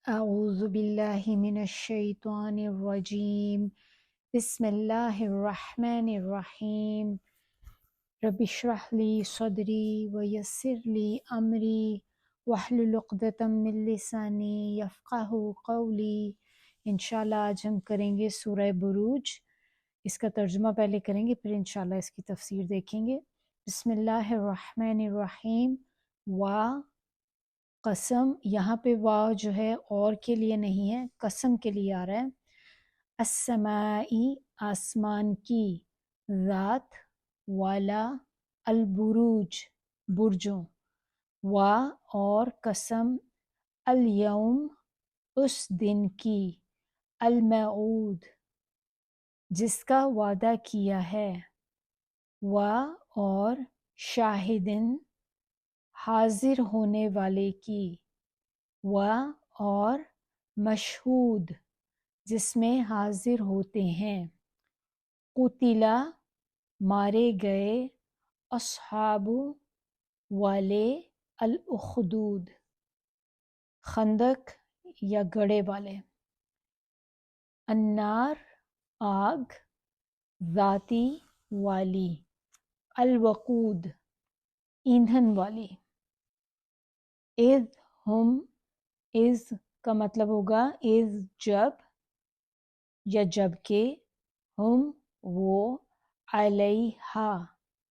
اعوذ باللہ من الشیطان الرجیم بسم اللہ الرحمن الرحیم رب اشرح لی صدری ویسر لی امری واحلل عقدۃ من لسانی یفقہوا قولی۔ انشاءاللہ آج ہم کریں گے سورہ بروج، اس کا ترجمہ پہلے کریں گے پھر انشاءاللہ اس کی تفسیر دیکھیں گے۔ بسم اللہ الرحمن الرحیم۔ قسم، یہاں پہ واو جو ہے اور کے لیے نہیں ہے، قسم کے لیے آ رہا ہے۔ السمائی، آسمان کی، ذات، والا، البروج، برجوں، وا اور قسم، الیوم، اس دن کی، الموعود، جس کا وعدہ کیا ہے، وا اور شاہدن، حاضر ہونے والے کی، و اور مشہود، جس میں حاضر ہوتے ہیں، قتلا، مارے گئے، اصحاب، والے، الاخدود، خندق یا گڑھے والے، النار، آگ، ذاتی، والی، الوقود، ایندھن والی، اذ ہم، از کا مطلب ہوگا از جب یا جب کہ، ہم وہ، علیہا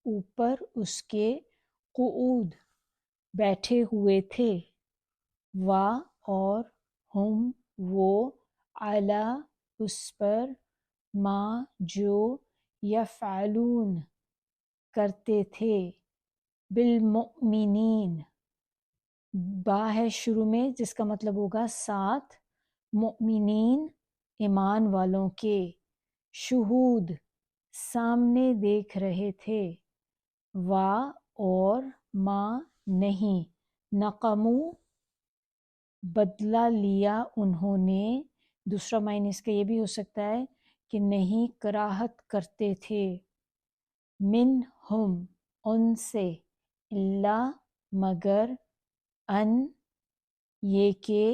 اوپر اس کے، قعود بیٹھے ہوئے تھے، وا اور ہم وہ، علی اس پر، ما جو، یفعلون کرتے تھے، بالمؤمنین، با ہے شروع میں جس کا مطلب ہوگا ساتھ، مؤمنین ایمان والوں کے، شہود سامنے دیکھ رہے تھے، وا اور ما نہیں، نقمو بدلہ لیا انہوں نے، دوسرا معنی اس کا یہ بھی ہو سکتا ہے کہ نہیں کراہت کرتے تھے، منہم ان سے، الا مگر، ان یہ کہ،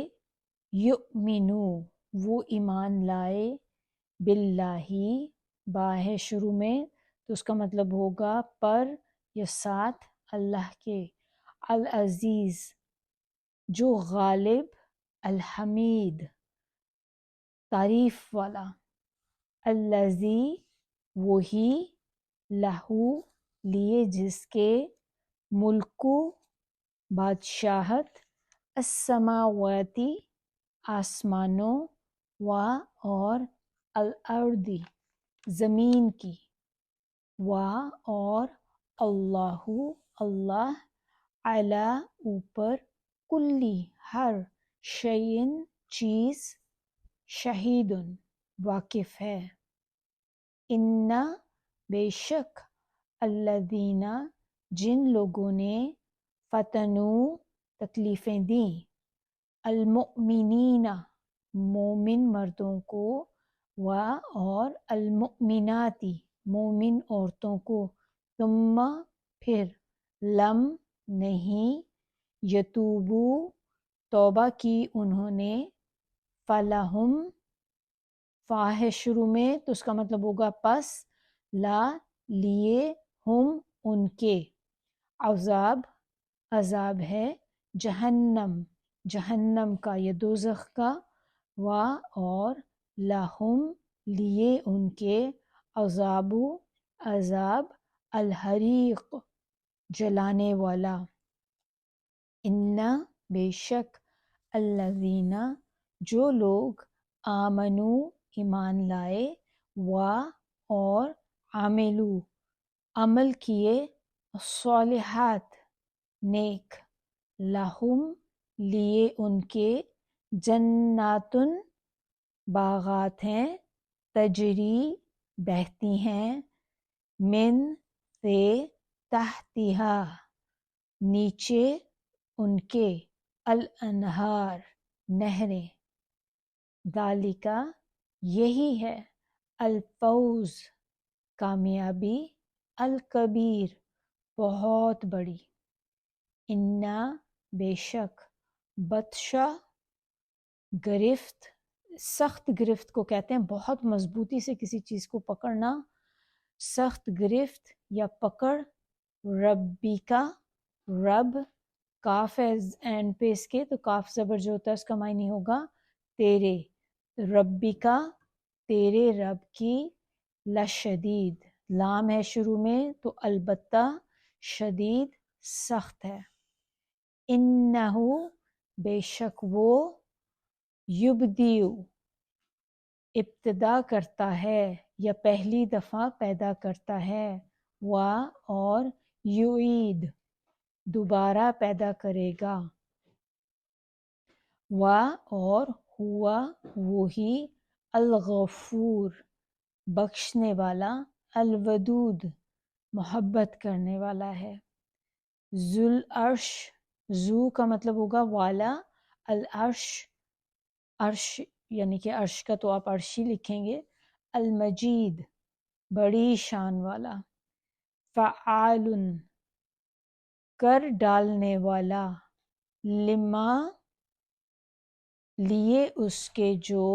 یؤمنو وہ ایمان لائے، باللہ با ہے شروع میں تو اس کا مطلب ہوگا پر یا ساتھ اللہ کے، العزیز جو غالب، الحمید تعریف والا، الذی وہی، لہو لیے جس کے، ملکو بادشاہت، السماواتی آسمانوں، و اور الارضی زمین کی، و اور اللہ اللہ، علی اوپر، کلی ہر، شیئن چیز، شہید واقف ہے، ان بے شک، الذین جن لوگوں نے، فتنو تکلیفیں دیں، المؤمنین مومن مردوں کو، و اور المؤمناتی مومن عورتوں کو، ثم پھر، لم نہیں، یتوبو توبہ کی انہوں نے، فلہم فا ہے شروع میں تو اس کا مطلب ہوگا پس، لا لیے، ہم ان کے، عذاب عذاب ہے، جہنم جہنم کا یا دوزخ کا، و اور لہم لیے ان کے، عذاب عذاب، الحریق جلانے والا، ان بے شک، الذین جو لوگ، آمنو ایمان لائے، و اور عاملو عمل کیے، الصالحات نیک، لہم لیے ان کے، جناتن باغات ہیں، تجری بہتی ہیں، من سے، تحتہا نیچے ان کے، الانہار نہریں، ذالکا یہی ہے، الفوز کامیابی، الکبیر بہت بڑی، انا بے شک، بطشہ گرفت، سخت گرفت کو کہتے ہیں بہت مضبوطی سے کسی چیز کو پکڑنا، سخت گرفت یا پکڑ، ربی کا، رب، کاف ہے اینڈ پہ اس کے، تو کاف زبر جو ہوتا ہے اس کا معنی ہوگا تیرے، ربی کا، تیرے رب کی، لشدید، لام ہے شروع میں تو البتہ، شدید سخت ہے، انہو بے شک وہ، یبدیو ابتدا کرتا ہے یا پہلی دفعہ پیدا کرتا ہے، اور یعید دوبارہ پیدا کرے گا، اور ہوا وہی، الغفور بخشنے والا، الودود محبت کرنے والا ہے، ذو العرش، ذو کا مطلب ہوگا والا، العرش عرش یعنی کہ عرش کا تو آپ عرشی لکھیں گے، المجید بڑی شان والا، فعال کر ڈالنے والا، لما لیے اس کے جو،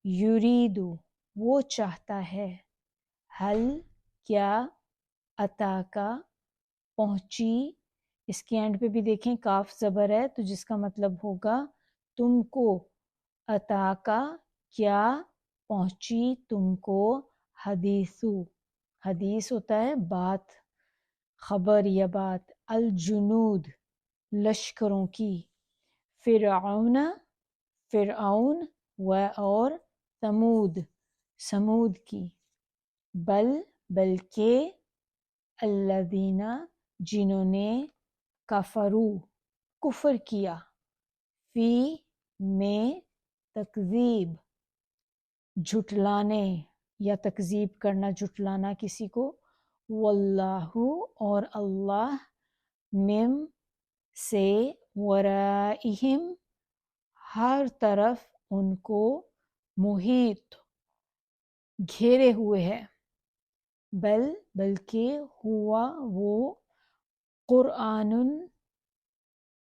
یریدو وہ چاہتا ہے، حل کیا، عطا کا پہنچی، اس کے اینڈ پہ بھی دیکھیں کاف زبر ہے تو جس کا مطلب ہوگا تم کو، عطا کا کیا پہنچی تم کو، حدیثو حدیث ہوتا ہے بات، خبر یا بات، الجنود لشکروں کی، فرعون فرعون اور ثمود سمود کی، بلکہ الذین جنہوں نے، کفرو کفر کیا، فی میں تکذیب جھٹلانے یا تکذیب کرنا جھٹلانا کسی کو، واللہ اور اللہ، مم سے، ورائہم ہر طرف ان کو، محیط گھیرے ہوئے ہے، بلکہ ہوا وہ،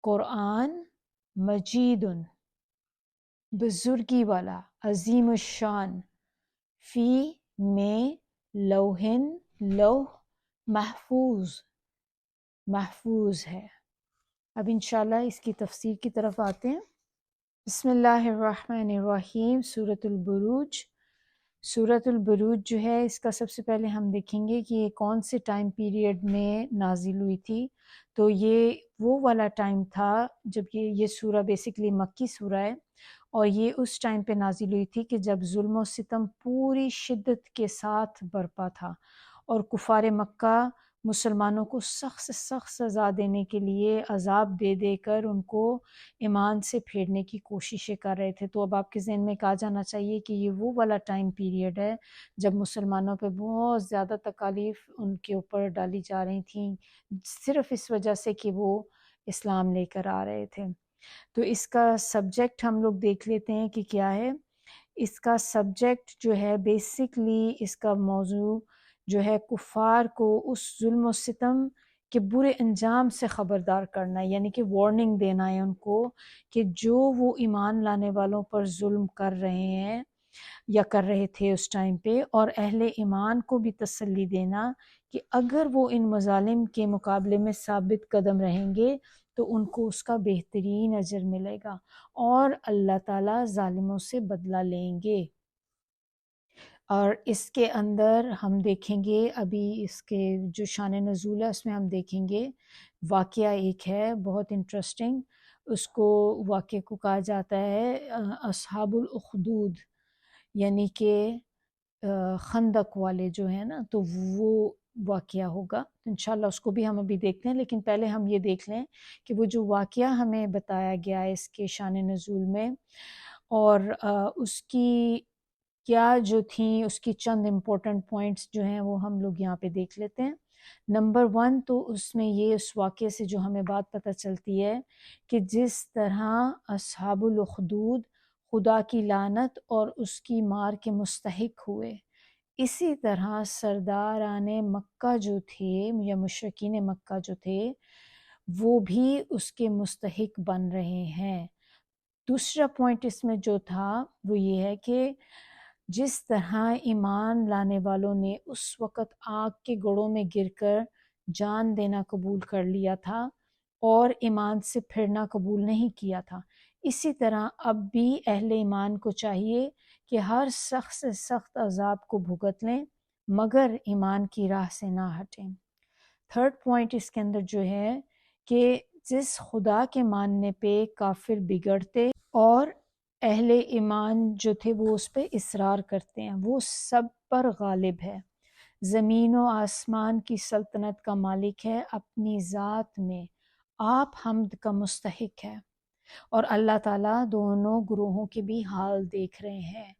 قرآن مجید بزرگی والا، عظیم الشان، فی میں لوح محفوظ ہے۔ اب انشاءاللہ اس کی تفسیر کی طرف آتے ہیں۔ بسم اللہ الرحمن الرحیم، سورۃ البروج۔ سورۃ البروج جو ہے اس کا سب سے پہلے ہم دیکھیں گے کہ یہ کون سے ٹائم پیریڈ میں نازل ہوئی تھی، تو یہ وہ والا ٹائم تھا جب یہ سورہ بیسکلی مکی سورہ ہے، اور یہ اس ٹائم پہ نازل ہوئی تھی کہ جب ظلم و ستم پوری شدت کے ساتھ برپا تھا، اور کفار مکہ مسلمانوں کو سخت سے سخت سزا دینے کے لیے عذاب دے دے کر ان کو ایمان سے پھیرنے کی کوششیں کر رہے تھے۔ تو اب آپ کے ذہن میں کہا جانا چاہیے کہ یہ وہ والا ٹائم پیریڈ ہے جب مسلمانوں پہ بہت زیادہ تکالیف ان کے اوپر ڈالی جا رہی تھیں، صرف اس وجہ سے کہ وہ اسلام لے کر آ رہے تھے۔ تو اس کا سبجیکٹ ہم لوگ دیکھ لیتے ہیں کہ کیا ہے۔ اس کا سبجیکٹ جو ہے بیسکلی اس کا موضوع جو ہے کفار کو اس ظلم و ستم کے برے انجام سے خبردار کرنا ہے، یعنی کہ وارننگ دینا ہے ان کو کہ جو وہ ایمان لانے والوں پر ظلم کر رہے ہیں یا کر رہے تھے اس ٹائم پہ، اور اہل ایمان کو بھی تسلی دینا کہ اگر وہ ان مظالم کے مقابلے میں ثابت قدم رہیں گے تو ان کو اس کا بہترین اجر ملے گا، اور اللہ تعالیٰ ظالموں سے بدلہ لیں گے۔ اور اس کے اندر ہم دیکھیں گے ابھی اس کے جو شان نزول ہے اس میں ہم دیکھیں گے واقعہ ایک ہے بہت انٹرسٹنگ، اس کو واقعے کو کہا جاتا ہے اصحاب الاخدود، یعنی کہ خندق والے جو ہیں نا، تو وہ واقعہ ہوگا انشاءاللہ، اس کو بھی ہم ابھی دیکھتے ہیں، لیکن پہلے ہم یہ دیکھ لیں کہ وہ جو واقعہ ہمیں بتایا گیا ہے اس کے شان نزول میں، اور اس کی کیا جو تھیں اس کی چند امپورٹنٹ پوائنٹس جو ہیں وہ ہم لوگ یہاں پہ دیکھ لیتے ہیں۔ نمبر 1 تو اس میں یہ اس واقعے سے جو ہمیں بات پتہ چلتی ہے کہ جس طرح اصحاب الاخدود خدا کی لعنت اور اس کی مار کے مستحق ہوئے، اسی طرح سرداران مکہ جو تھے یا مشرکین مکہ جو تھے وہ بھی اس کے مستحق بن رہے ہیں۔ دوسرا پوائنٹ اس میں جو تھا وہ یہ ہے کہ جس طرح ایمان لانے والوں نے اس وقت آگ کے گڑھوں میں گر کر جان دینا قبول کر لیا تھا اور ایمان سے پھرنا قبول نہیں کیا تھا، اسی طرح اب بھی اہل ایمان کو چاہیے کہ ہر سخت سے سخت عذاب کو بھگت لیں مگر ایمان کی راہ سے نہ ہٹیں۔ تھرڈ پوائنٹ اس کے اندر جو ہے کہ جس خدا کے ماننے پہ کافر بگڑتے اور اہل ایمان جو تھے وہ اس پہ اصرار کرتے ہیں، وہ سب پر غالب ہے، زمین و آسمان کی سلطنت کا مالک ہے، اپنی ذات میں آپ حمد کا مستحق ہے، اور اللہ تعالیٰ دونوں گروہوں کے بھی حال دیکھ رہے ہیں۔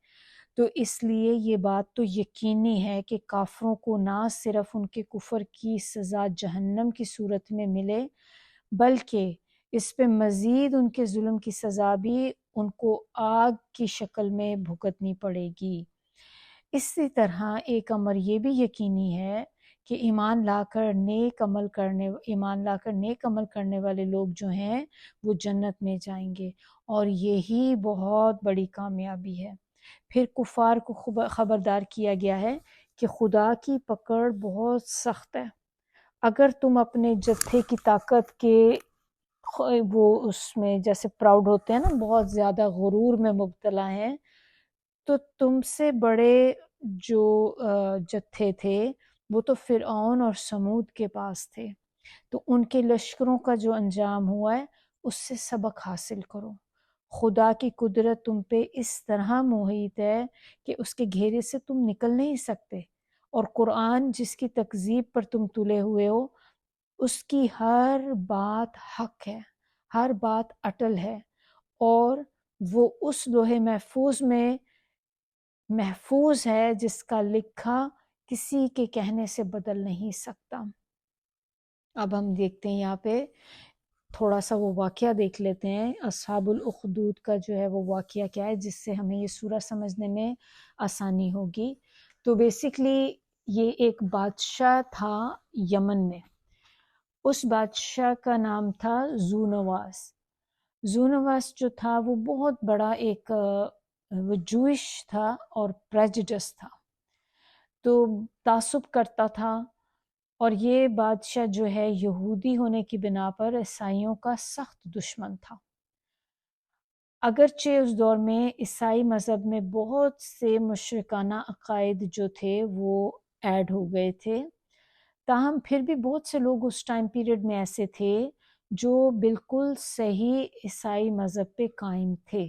تو اس لیے یہ بات تو یقینی ہے کہ کافروں کو نہ صرف ان کے کفر کی سزا جہنم کی صورت میں ملے بلکہ اس پہ مزید ان کے ظلم کی سزا بھی ان کو آگ کی شکل میں بھگتنی پڑے گی۔ اسی طرح ایک امر یہ بھی یقینی ہے کہ ایمان لا کر نیک عمل کرنے والے لوگ جو ہیں وہ جنت میں جائیں گے، اور یہی بہت بڑی کامیابی ہے۔ پھر کفار کو خبردار کیا گیا ہے کہ خدا کی پکڑ بہت سخت ہے، اگر تم اپنے جتھے کی طاقت کے وہ اس میں جیسے پراؤڈ ہوتے ہیں نا، بہت زیادہ غرور میں مبتلا ہیں، تو تم سے بڑے جو جتھے تھے وہ تو فرعون اور سمود کے پاس تھے، تو ان کے لشکروں کا جو انجام ہوا ہے اس سے سبق حاصل کرو۔ خدا کی قدرت تم پہ اس طرح محیط ہے کہ اس کے گھیرے سے تم نکل نہیں سکتے، اور قرآن جس کی تکذیب پر تم تلے ہوئے ہو اس کی ہر بات حق ہے، ہر بات اٹل ہے، اور وہ اس لوح محفوظ میں محفوظ ہے جس کا لکھا کسی کے کہنے سے بدل نہیں سکتا۔ اب ہم دیکھتے ہیں یہاں پہ تھوڑا سا وہ واقعہ دیکھ لیتے ہیں، اصحاب الاخدود کا جو ہے وہ واقعہ کیا ہے جس سے ہمیں یہ سورہ سمجھنے میں آسانی ہوگی۔ تو بیسیکلی یہ ایک بادشاہ تھا یمن میں، اس بادشاہ کا نام تھا زونواس۔ زونواس جو تھا وہ بہت بڑا ایک وہ جوئش تھا اور پریجڈس تھا، تو تعصب کرتا تھا، اور یہ بادشاہ جو ہے یہودی ہونے کی بنا پر عیسائیوں کا سخت دشمن تھا۔ اگرچہ اس دور میں عیسائی مذہب میں بہت سے مشرکانہ عقائد جو تھے وہ ایڈ ہو گئے تھے، تاہم پھر بھی بہت سے لوگ اس ٹائم پیریڈ میں ایسے تھے جو بالکل صحیح عیسائی مذہب پہ قائم تھے،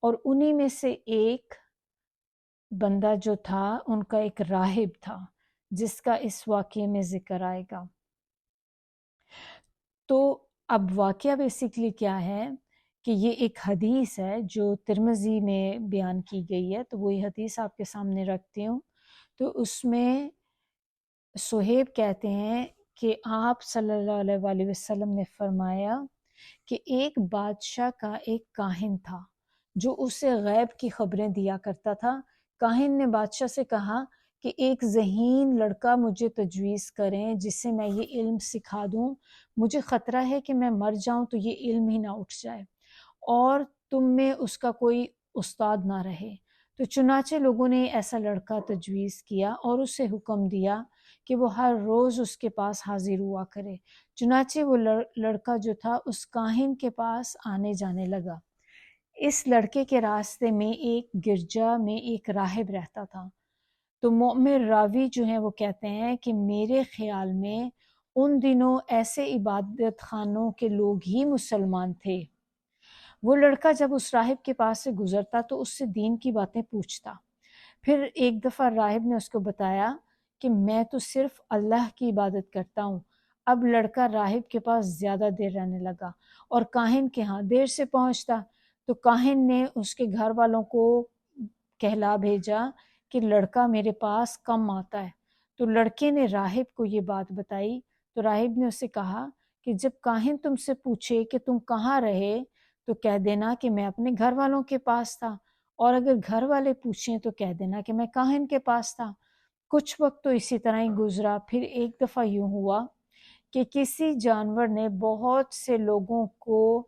اور انہی میں سے ایک بندہ جو تھا ان کا ایک راہب تھا جس کا اس واقعے میں ذکر آئے گا۔ تو اب واقعہ بیسیکلی کیا ہے کہ یہ ایک حدیث ہے جو ترمذی میں بیان کی گئی ہے، تو وہی حدیث آپ کے سامنے رکھتی ہوں۔ تو اس میں صہیب کہتے ہیں کہ آپ صلی اللہ علیہ وآلہ وسلم نے فرمایا کہ ایک بادشاہ کا ایک کاہن تھا جو اسے غیب کی خبریں دیا کرتا تھا۔ کاہن نے بادشاہ سے کہا کہ ایک ذہین لڑکا مجھے تجویز کریں جس سے میں یہ علم سکھا دوں، مجھے خطرہ ہے کہ میں مر جاؤں تو یہ علم ہی نہ اٹھ جائے اور تم میں اس کا کوئی استاد نہ رہے۔ تو چنانچہ لوگوں نے ایسا لڑکا تجویز کیا اور اسے حکم دیا کہ وہ ہر روز اس کے پاس حاضر ہوا کرے۔ چنانچہ وہ لڑکا جو تھا اس کاہن کے پاس آنے جانے لگا۔ اس لڑکے کے راستے میں ایک گرجا میں ایک راہب رہتا تھا۔ تو مؤمن راوی جو ہیں وہ کہتے ہیں کہ میرے خیال میں ان دنوں ایسے عبادت خانوں کے لوگ ہی مسلمان تھے۔ وہ لڑکا جب اس راہب کے پاس سے گزرتا تو اس سے دین کی باتیں پوچھتا۔ پھر ایک دفعہ راہب نے اس کو بتایا کہ میں تو صرف اللہ کی عبادت کرتا ہوں۔ اب لڑکا راہب کے پاس زیادہ دیر رہنے لگا اور کاہن کے ہاں دیر سے پہنچتا، تو کاہن نے اس کے گھر والوں کو کہلا بھیجا کہ لڑکا میرے پاس کم آتا ہے۔ تو لڑکے نے راہب کو یہ بات بتائی، تو راہب نے اسے کہا کہ جب کاہن تم سے پوچھے کہ تم کہاں رہے تو کہہ دینا کہ میں اپنے گھر والوں کے پاس تھا، اور اگر گھر والے پوچھیں تو کہہ دینا کہ میں کاہن کے پاس تھا۔ کچھ وقت تو اسی طرح ہی گزرا، پھر ایک دفعہ یوں ہوا کہ کسی جانور نے بہت سے لوگوں کو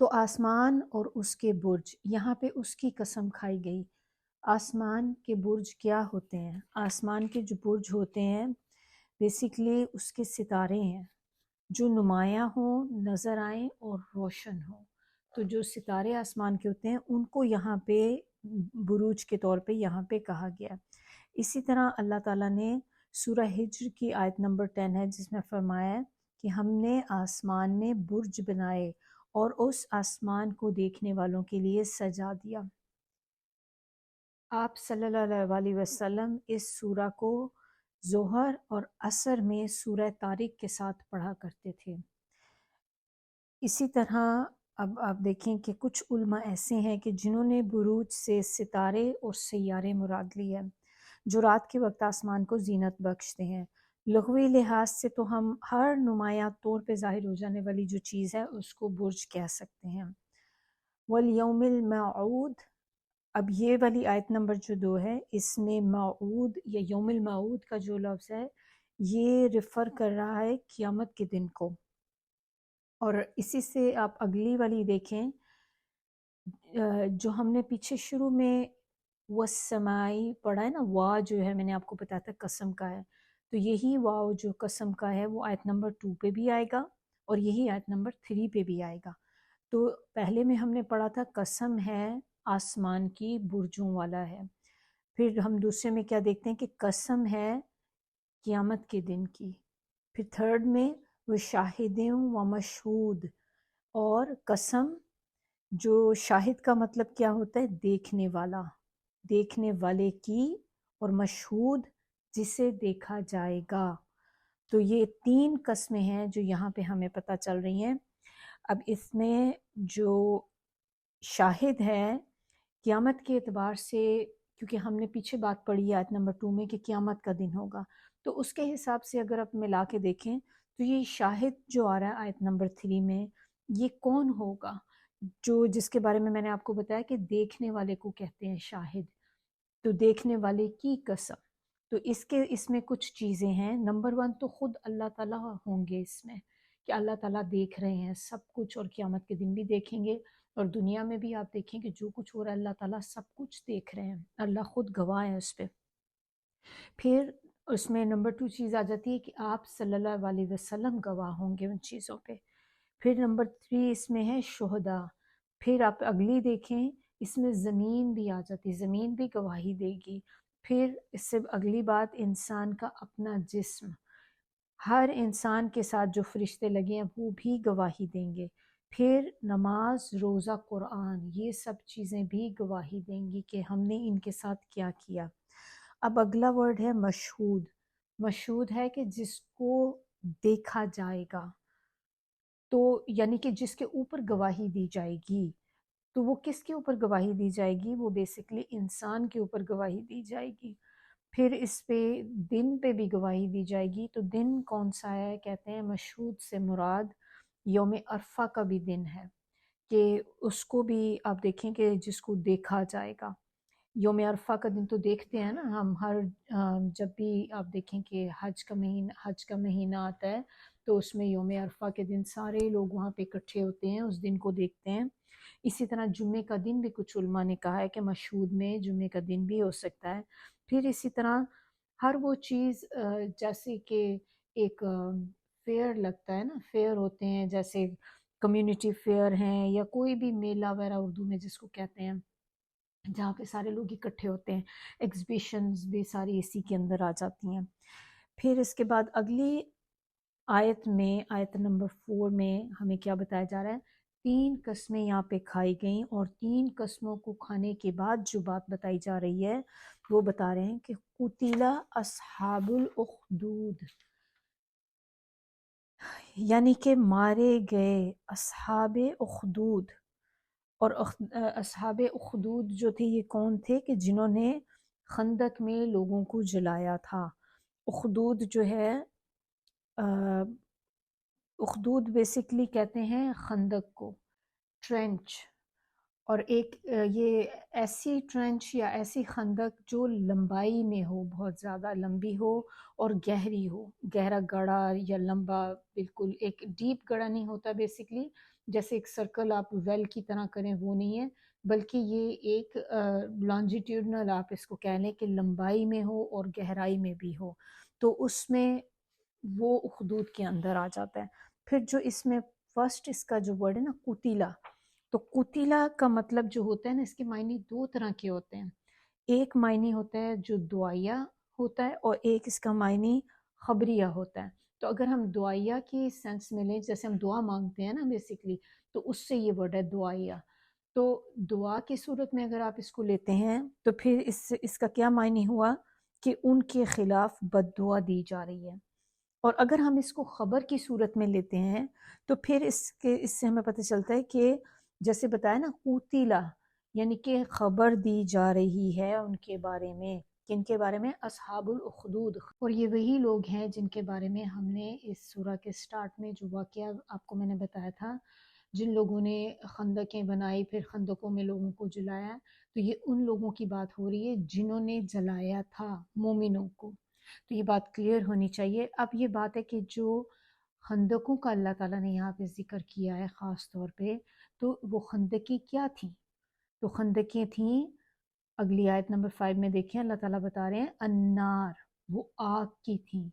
تو آسمان اور اس کے برج، یہاں پہ اس کی قسم کھائی گئی۔ آسمان کے برج کیا ہوتے ہیں؟ آسمان کے جو برج ہوتے ہیں بیسیکلی اس کے ستارے ہیں جو نمایاں ہوں، نظر آئیں اور روشن ہوں۔ تو جو ستارے آسمان کے ہوتے ہیں ان کو یہاں پہ بروج کے طور پہ یہاں پہ کہا گیا۔ اسی طرح اللہ تعالیٰ نے سورہ ہجر کی آیت نمبر 10 ہے جس میں فرمایا ہے کہ ہم نے آسمان میں برج بنائے اور اس آسمان کو دیکھنے والوں کے لیے سجا دیا۔ آپ صلی اللہ علیہ وسلم اس سورہ کو ظہر اور عصر میں سورہ طارق کے ساتھ پڑھا کرتے تھے۔ اسی طرح اب آپ دیکھیں کہ کچھ علماء ایسے ہیں کہ جنہوں نے بروج سے ستارے اور سیارے مراد لی ہے جو رات کے وقت آسمان کو زینت بخشتے ہیں۔ لغوی لحاظ سے تو ہم ہر نمایاں طور پہ ظاہر ہو جانے والی جو چیز ہے اس کو برج کہہ سکتے ہیں۔ والیوم الموعود، اب یہ والی آیت نمبر جو 2 ہے اس میں موعود یا یوم الموعود کا جو لفظ ہے یہ ریفر کر رہا ہے قیامت کے دن کو۔ اور اسی سے آپ اگلی والی دیکھیں جو ہم نے پیچھے شروع میں والسمائی پڑھا ہے نا، وا جو ہے میں نے آپ کو بتایا تھا قسم کا ہے، تو یہی واو جو قسم کا ہے وہ آیت نمبر 2 پہ بھی آئے گا اور یہی آیت نمبر 3 پہ بھی آئے گا۔ تو پہلے میں ہم نے پڑھا تھا قسم ہے آسمان کی برجوں والا ہے، پھر ہم دوسرے میں کیا دیکھتے ہیں کہ قسم ہے قیامت کے دن کی، پھر تھرڈ میں وہ شاہدیں و مشہود، اور قسم جو شاہد کا مطلب کیا ہوتا ہے؟ دیکھنے والا، دیکھنے والے کی، اور مشہود جسے دیکھا جائے گا۔ تو یہ 3 قسمیں ہیں جو یہاں پہ ہمیں پتہ چل رہی ہیں۔ اب اس میں جو شاہد ہے قیامت کے اعتبار سے، کیونکہ ہم نے پیچھے بات پڑھی آیت نمبر 2 میں کہ قیامت کا دن ہوگا، تو اس کے حساب سے اگر آپ ملا کے دیکھیں تو یہ شاہد جو آ رہا ہے آیت نمبر 3 میں یہ کون ہوگا؟ جس کے بارے میں نے آپ کو بتایا کہ دیکھنے والے کو کہتے ہیں شاہد، تو دیکھنے والے کی قسم۔ تو اس میں کچھ چیزیں ہیں۔ نمبر 1 تو خود اللہ تعالیٰ ہوں گے اس میں، کہ اللہ تعالیٰ دیکھ رہے ہیں سب کچھ، اور قیامت کے دن بھی دیکھیں گے، اور دنیا میں بھی آپ دیکھیں کہ جو کچھ ہو رہا ہے اللہ تعالیٰ سب کچھ دیکھ رہے ہیں، اللہ خود گواہ ہے اس پہ۔ پھر اس میں نمبر 2 چیز آ جاتی ہے کہ آپ صلی اللہ علیہ وسلم گواہ ہوں گے ان چیزوں پہ۔ پھر نمبر 3 اس میں ہے شہداء۔ پھر آپ اگلی دیکھیں اس میں زمین بھی آ جاتی، زمین بھی گواہی دے گی۔ پھر اس سے اگلی بات انسان کا اپنا جسم، ہر انسان کے ساتھ جو فرشتے لگے ہیں وہ بھی گواہی دیں گے۔ پھر نماز، روزہ، قرآن، یہ سب چیزیں بھی گواہی دیں گی کہ ہم نے ان کے ساتھ کیا کیا۔ اب اگلا ورڈ ہے مشہود۔ مشہود ہے کہ جس کو دیکھا جائے گا، تو یعنی کہ جس کے اوپر گواہی دی جائے گی، تو وہ کس کے اوپر گواہی دی جائے گی؟ وہ بیسیکلی انسان کے اوپر گواہی دی جائے گی۔ پھر اس پہ دن پہ بھی گواہی دی جائے گی۔ تو دن کون سا ہے؟ کہتے ہیں مشہود سے مراد یوم عرفہ کا بھی دن ہے، کہ اس کو بھی آپ دیکھیں کہ جس کو دیکھا جائے گا۔ یوم عرفہ کا دن تو دیکھتے ہیں نا ہم، ہر جب بھی آپ دیکھیں کہ حج کا مہینہ آتا ہے تو اس میں یوم عرفہ کے دن سارے لوگ وہاں پہ اکٹھے ہوتے ہیں، اس دن کو دیکھتے ہیں۔ اسی طرح جمعے کا دن بھی کچھ علماء نے کہا ہے کہ مشہود میں جمعے کا دن بھی ہو سکتا ہے۔ پھر اسی طرح ہر وہ چیز جیسے کہ ایک فیئر لگتا ہے نا، فیئر ہوتے ہیں جیسے کمیونٹی فیئر ہیں یا کوئی بھی میلہ وغیرہ اردو میں جس کو کہتے ہیں، جہاں پہ سارے لوگ اکٹھے ہوتے ہیں، ایگزیبیشنز بھی ساری اسی کے اندر آ جاتی ہیں۔ پھر اس کے بعد اگلی آیت میں، آیت نمبر 4 میں ہمیں کیا بتایا جا رہا ہے؟ 3 قسمیں یہاں پہ کھائی گئیں، اور 3 قسموں کو کھانے کے بعد جو بات بتائی جا رہی ہے وہ بتا رہے ہیں کہ قتل اصحاب الاخدود، یعنی کہ مارے گئے اصحاب اخدود۔ اور اصحاب اخدود جو تھے یہ کون تھے؟ کہ جنہوں نے خندق میں لوگوں کو جلایا تھا۔ اخدود جو ہے اخدود بیسیکلی کہتے ہیں خندق کو، ٹرینچ، اور ایک یہ ایسی ٹرینچ یا ایسی خندق جو لمبائی میں ہو، بہت زیادہ لمبی ہو اور گہری ہو، گہرا گڑھا یا لمبا، بالکل ایک ڈیپ گڑھا نہیں ہوتا بیسیکلی، جیسے ایک سرکل آپ ویل کی طرح کریں وہ نہیں ہے، بلکہ یہ ایک لانجیٹیوڈنل آپ اس کو کہہ لیں کہ لمبائی میں ہو اور گہرائی میں بھی ہو، تو اس میں وہ خدود کے اندر آ جاتا ہے۔ پھر جو اس میں فرسٹ اس کا جو ورڈ ہے نا قتیلا، تو قتیلا کا مطلب جو ہوتا ہے نا، اس کے معنی دو طرح کے ہوتے ہیں۔ ایک معنی ہوتا ہے جو دعائیہ ہوتا ہے، اور ایک اس کا معنی خبریہ ہوتا ہے۔ تو اگر ہم دعائیہ کی سینس میں لیں، جیسے ہم دعا مانگتے ہیں نا بیسیکلی، تو اس سے یہ ورڈ ہے دعائیہ۔ تو دعا کی صورت میں اگر آپ اس کو لیتے ہیں تو پھر اس کا کیا معنی ہوا کہ ان کے خلاف بد دعا دی جا رہی ہے۔ اور اگر ہم اس کو خبر کی صورت میں لیتے ہیں تو پھر اس سے ہمیں پتہ چلتا ہے کہ جیسے بتایا نا قتیلا، یعنی کہ خبر دی جا رہی ہے ان کے بارے میں، کن کے بارے میں؟ اصحاب الاخدود، اور یہ وہی لوگ ہیں جن کے بارے میں ہم نے اس سورہ کے سٹارٹ میں جو واقعہ آپ کو میں نے بتایا تھا، جن لوگوں نے خندقیں بنائی پھر خندقوں میں لوگوں کو جلایا، تو یہ ان لوگوں کی بات ہو رہی ہے جنہوں نے جلایا تھا مومنوں کو۔ تو یہ بات کلیئر ہونی چاہیے۔ اب یہ بات ہے کہ جو خندقوں کا اللہ تعالیٰ نے یہاں پہ ذکر کیا ہے خاص طور پہ، تو وہ خندقیں کیا تھیں؟ تو خندقیں تھیں، اگلی آیت نمبر 5 میں دیکھیں اللہ تعالیٰ بتا رہے ہیں النار، وہ آگ کی تھیں،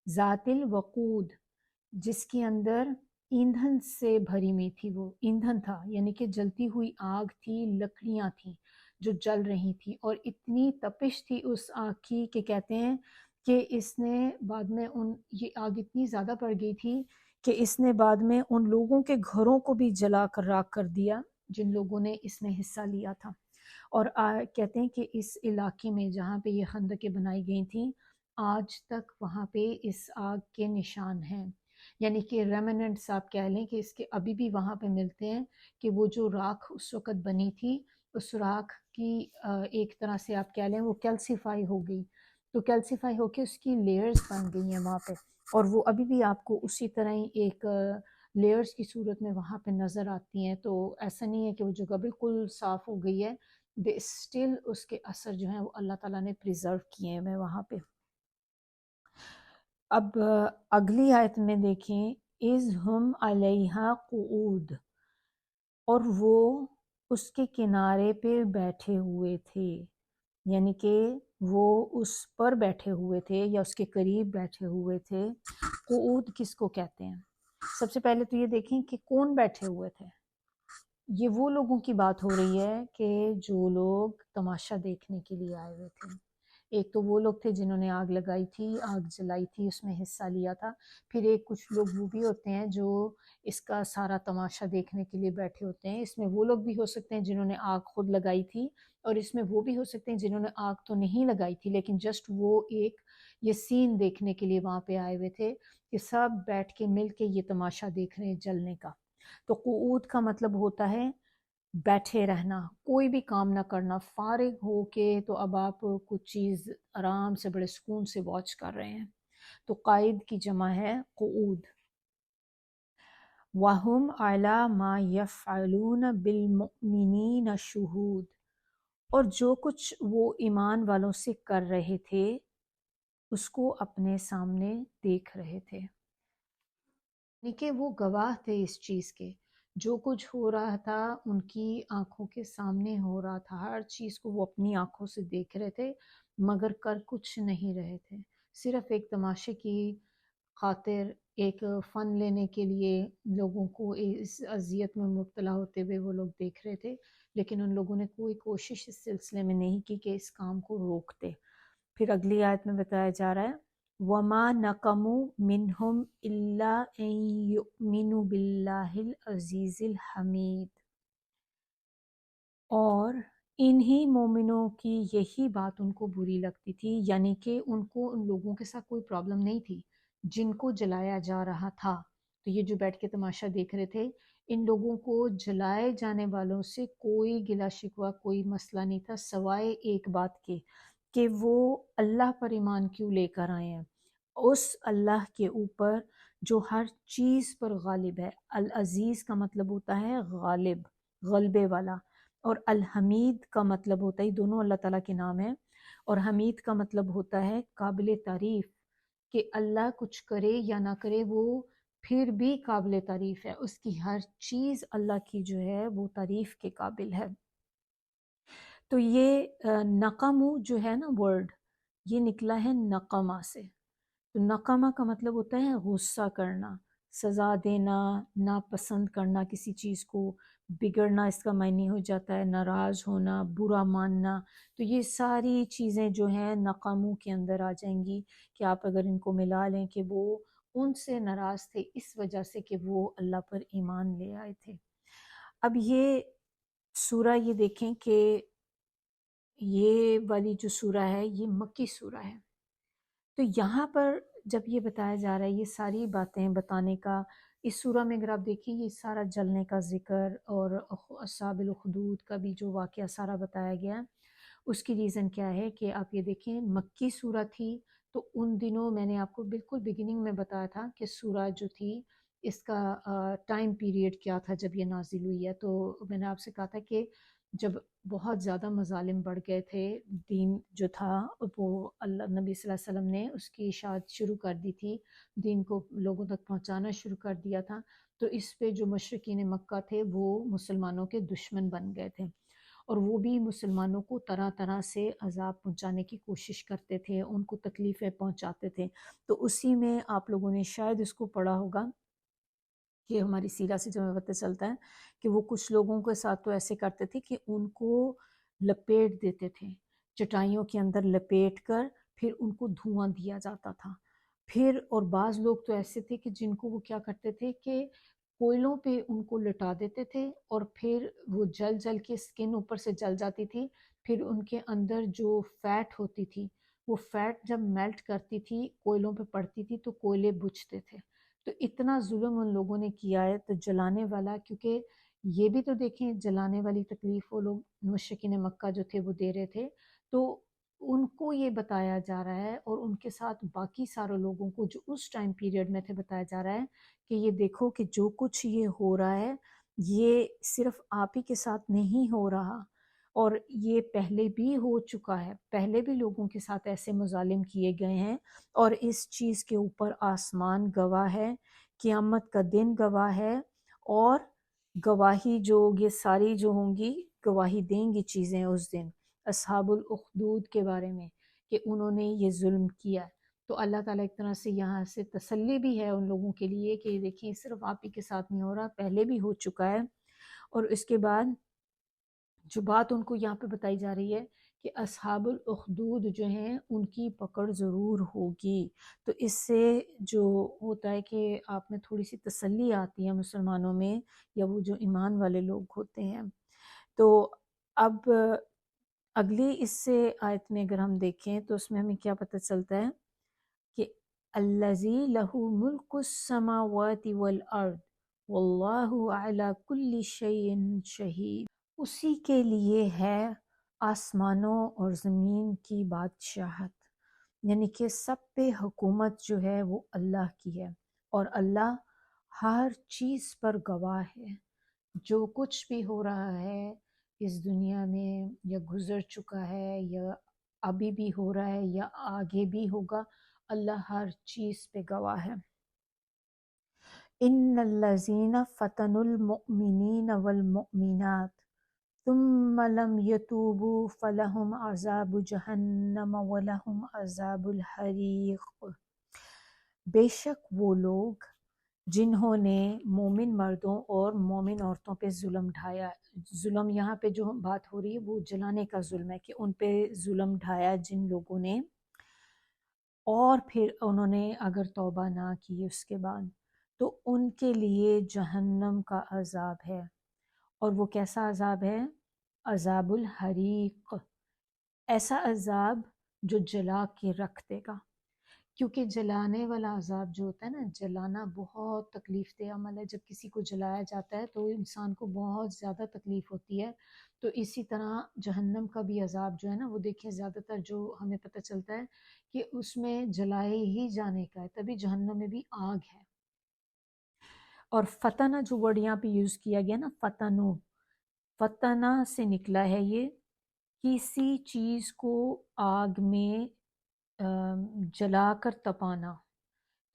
ذات الوقود، جس کے اندر ایندھن سے بھری ہوئی تھی، وہ ایندھن تھا یعنی کہ جلتی ہوئی آگ تھی، لکڑیاں تھیں جو جل رہی تھیں، اور اتنی تپش تھی اس آگ کی کہ کہتے ہیں کہ اس نے بعد میں یہ آگ اتنی زیادہ پڑ گئی تھی کہ اس نے بعد میں ان لوگوں کے گھروں کو بھی جلا کر راکھ کر دیا جن لوگوں نے اس میں حصہ لیا تھا۔ اور کہتے ہیں کہ اس علاقے میں جہاں پہ یہ خندقیں بنائی گئی تھیں، آج تک وہاں پہ اس آگ کے نشان ہیں، یعنی کہ ریمننٹس آپ کہہ لیں کہ اس کے ابھی بھی وہاں پہ ملتے ہیں، کہ وہ جو راکھ اس وقت بنی تھی، اس راکھ کی ایک طرح سے آپ کہہ لیں وہ کیلسیفائی ہو گئی، تو کیلسیفائی ہو کے اس کی لیئرز بن گئی ہیں وہاں پہ، اور وہ ابھی بھی آپ کو اسی طرح ہی ایک لیئرز کی صورت میں وہاں پہ نظر آتی ہیں۔ تو ایسا نہیں ہے کہ وہ جگہ بالکل صاف ہو گئی ہے، دے اسٹل اس کے اثر جو ہیں وہ اللہ تعالیٰ نے پریزرو کیے ہیں وہاں پہ۔ اب اگلی آیت میں دیکھیں، اذ ہم علیہا قعود، اور وہ اس کے کنارے پہ بیٹھے ہوئے تھے، یعنی کہ وہ اس پر بیٹھے ہوئے تھے یا اس کے قریب بیٹھے ہوئے تھے۔ قعود کس کو کہتے ہیں؟ سب سے پہلے تو یہ دیکھیں کہ کون بیٹھے ہوئے تھے۔ یہ وہ لوگوں کی بات ہو رہی ہے کہ جو لوگ تماشا دیکھنے کے لیے آئے ہوئے تھے۔ ایک تو وہ لوگ تھے جنہوں نے آگ لگائی تھی، آگ جلائی تھی، اس میں حصہ لیا تھا۔ پھر ایک کچھ لوگ وہ بھی ہوتے ہیں جو اس کا سارا تماشا دیکھنے کے لیے بیٹھے ہوتے ہیں۔ اس میں وہ لوگ بھی ہو سکتے ہیں جنہوں نے آگ خود لگائی تھی، اور اس میں وہ بھی ہو سکتے ہیں جنہوں نے آگ تو نہیں لگائی تھی لیکن جسٹ وہ ایک یہ سین دیکھنے کے لیے وہاں پہ آئے ہوئے تھے کہ سب بیٹھ کے مل کے یہ تماشا دیکھ رہے ہیں جلنے کا۔ تو قعود کا مطلب ہوتا ہے بیٹھے رہنا، کوئی بھی کام نہ کرنا، فارغ ہو کے تو اب آپ کچھ چیز آرام سے بڑے سکون سے واچ کر رہے ہیں۔ تو قائد کی جمع ہے قعود۔ وَهُمْ عَلَى مَا يَفْعَلُونَ بِالْمُؤْمِنِينَ شُهُودٌ، اور جو کچھ وہ ایمان والوں سے کر رہے تھے اس کو اپنے سامنے دیکھ رہے تھے، یعنی کہ وہ گواہ تھے اس چیز کے، جو کچھ ہو رہا تھا ان کی آنکھوں کے سامنے ہو رہا تھا، ہر چیز کو وہ اپنی آنکھوں سے دیکھ رہے تھے مگر کر کچھ نہیں رہے تھے، صرف ایک تماشے کی خاطر، ایک فن لینے کے لیے لوگوں کو اس اذیت میں مبتلا ہوتے ہوئے وہ لوگ دیکھ رہے تھے، لیکن ان لوگوں نے کوئی کوشش اس سلسلے میں نہیں کی کہ اس کام کو روکتے۔ پھر اگلی آیت میں بتایا جا رہا ہے وَمَا نَقَمُوا مِنْهُمْ إِلَّا أَن يُؤْمِنُوا بِاللَّهِ الْعَزِيزِ الْحَمِيدِ، اور انہی مومنوں کی یہی بات ان کو بری لگتی تھی، یعنی کہ ان کو ان لوگوں کے ساتھ کوئی پرابلم نہیں تھی جن کو جلایا جا رہا تھا۔ تو یہ جو بیٹھ کے تماشا دیکھ رہے تھے، ان لوگوں کو جلائے جانے والوں سے کوئی گلا شکوہ، کوئی مسئلہ نہیں تھا، سوائے ایک بات کے کہ وہ اللہ پر ایمان کیوں لے کر آئے ہیں، اس اللہ کے اوپر جو ہر چیز پر غالب ہے۔ العزیز کا مطلب ہوتا ہے غالب، غلبے والا، اور الحمید کا مطلب ہوتا ہے، دونوں اللہ تعالیٰ کے نام ہیں، اور حمید کا مطلب ہوتا ہے قابل تعریف، کہ اللہ کچھ کرے یا نہ کرے وہ پھر بھی قابل تعریف ہے، اس کی ہر چیز اللہ کی جو ہے وہ تعریف کے قابل ہے۔ تو یہ نقمو جو ہے نا ورڈ، یہ نکلا ہے نقمہ سے۔ تو نقمہ کا مطلب ہوتا ہے غصہ کرنا، سزا دینا، ناپسند کرنا کسی چیز کو، بگڑنا اس کا معنی ہو جاتا ہے ناراض ہونا، برا ماننا۔ تو یہ ساری چیزیں جو ہیں نقموں کے اندر آ جائیں گی، کہ آپ اگر ان کو ملا لیں کہ وہ ان سے ناراض تھے اس وجہ سے کہ وہ اللہ پر ایمان لے آئے تھے۔ اب یہ سورہ یہ دیکھیں کہ یہ والی جو سورہ ہے یہ مکی سورہ ہے۔ تو یہاں پر جب یہ بتایا جا رہا ہے یہ ساری باتیں بتانے کا، اس سورہ میں اگر آپ دیکھیں یہ سارا جلنے کا ذکر اور اصحاب الاخدود کا بھی جو واقعہ سارا بتایا گیا ہے، اس کی ریزن کیا ہے کہ آپ یہ دیکھیں مکی سورہ تھی، تو ان دنوں میں نے آپ کو بالکل بگننگ میں بتایا تھا کہ سورہ جو تھی اس کا ٹائم پیریڈ کیا تھا جب یہ نازل ہوئی ہے۔ تو میں نے آپ سے کہا تھا کہ جب بہت زیادہ مظالم بڑھ گئے تھے، دین جو تھا وہ اللہ نبی صلی اللہ علیہ وسلم نے اس کی اشاعت شروع کر دی تھی، دین کو لوگوں تک پہنچانا شروع کر دیا تھا، تو اس پہ جو مشرکین مکہ تھے وہ مسلمانوں کے دشمن بن گئے تھے، اور وہ بھی مسلمانوں کو طرح طرح سے عذاب پہنچانے کی کوشش کرتے تھے، ان کو تکلیفیں پہنچاتے تھے۔ تو اسی میں آپ لوگوں نے شاید اس کو پڑھا ہوگا کہ ہماری سیرہ سے جو ہمیں پتہ چلتا ہے کہ وہ کچھ لوگوں کے ساتھ تو ایسے کرتے تھے کہ ان کو لپیٹ دیتے تھے، چٹائیوں کے اندر لپیٹ کر پھر ان کو دھواں دیا جاتا تھا۔ پھر اور بعض لوگ تو ایسے تھے کہ جن کو وہ کیا کرتے تھے کہ کوئلوں پہ ان کو لٹا دیتے تھے، اور پھر وہ جل جل کے سکن اوپر سے جل جاتی تھی، پھر ان کے اندر جو فیٹ ہوتی تھی وہ فیٹ جب میلٹ کرتی تھی کوئلوں پہ پڑتی تھی تو کوئلے بجھتے تھے۔ تو اتنا ظلم ان لوگوں نے کیا ہے، تو جلانے والا، کیونکہ یہ بھی تو دیکھیں جلانے والی تکلیف وہ لوگ مشرکین مکہ جو تھے وہ دے رہے تھے، تو ان کو یہ بتایا جا رہا ہے اور ان کے ساتھ باقی سارے لوگوں کو جو اس ٹائم پیریڈ میں تھے بتایا جا رہا ہے کہ یہ دیکھو کہ جو کچھ یہ ہو رہا ہے یہ صرف آپ ہی کے ساتھ نہیں ہو رہا، اور یہ پہلے بھی ہو چکا ہے، پہلے بھی لوگوں کے ساتھ ایسے مظالم کیے گئے ہیں، اور اس چیز کے اوپر آسمان گواہ ہے، قیامت کا دن گواہ ہے، اور گواہی جو یہ ساری جو ہوں گی گواہی دیں گی چیزیں اس دن اصحاب الاخدود کے بارے میں کہ انہوں نے یہ ظلم کیا۔ تو اللہ تعالیٰ ایک طرح سے یہاں سے تسلی بھی ہے ان لوگوں کے لیے کہ دیکھیں صرف آپ ہی کے ساتھ نہیں ہو رہا، پہلے بھی ہو چکا ہے۔ اور اس کے بعد جو بات ان کو یہاں پہ بتائی جا رہی ہے کہ اصحاب الاخدود جو ہیں ان کی پکڑ ضرور ہوگی، تو اس سے جو ہوتا ہے کہ آپ میں تھوڑی سی تسلی آتی ہے مسلمانوں میں، یا وہ جو ایمان والے لوگ ہوتے ہیں۔ تو اب اگلی اس سے آیت میں اگر ہم دیکھیں تو اس میں ہمیں کیا پتہ چلتا ہے کہ الذی لہ ملک السماوات والارض واللہ علی کل شیء شہید، اسی کے لیے ہے آسمانوں اور زمین کی بادشاہت، یعنی کہ سب پہ حکومت جو ہے وہ اللہ کی ہے، اور اللہ ہر چیز پر گواہ ہے۔ جو کچھ بھی ہو رہا ہے اس دنیا میں، یا گزر چکا ہے یا ابھی بھی ہو رہا ہے یا آگے بھی ہوگا، اللہ ہر چیز پہ گواہ ہے۔ ان الذین فتنوا المؤمنین والمؤمنات ثم لم يتوبوا فلهم عذاب جہنم ولهم عذاب الحریق، بے شک وہ لوگ جنہوں نے مومن مردوں اور مومن عورتوں پہ ظلم ڈھایا، ظلم یہاں پہ جو بات ہو رہی ہے وہ جلانے کا ظلم ہے، کہ ان پہ ظلم ڈھایا جن لوگوں نے، اور پھر انہوں نے اگر توبہ نہ کی اس کے بعد، تو ان کے لیے جہنم کا عذاب ہے، اور وہ کیسا عذاب ہے؟ عذاب الحریق، ایسا عذاب جو جلا کے رکھ دے گا، کیونکہ جلانے والا عذاب جو ہوتا ہے نا، جلانا بہت تکلیف دہ عمل ہے، جب کسی کو جلایا جاتا ہے تو انسان کو بہت زیادہ تکلیف ہوتی ہے۔ تو اسی طرح جہنم کا بھی عذاب جو ہے نا، وہ دیکھیں زیادہ تر جو ہمیں پتہ چلتا ہے کہ اس میں جلائے ہی جانے کا ہے، تبھی جہنم میں بھی آگ ہے۔ اور فتنہ جو ورڈ یہاں پہ یوز کیا گیا نا، فتنو، فتنہ سے نکلا ہے یہ، کسی چیز کو آگ میں جلا کر تپانا،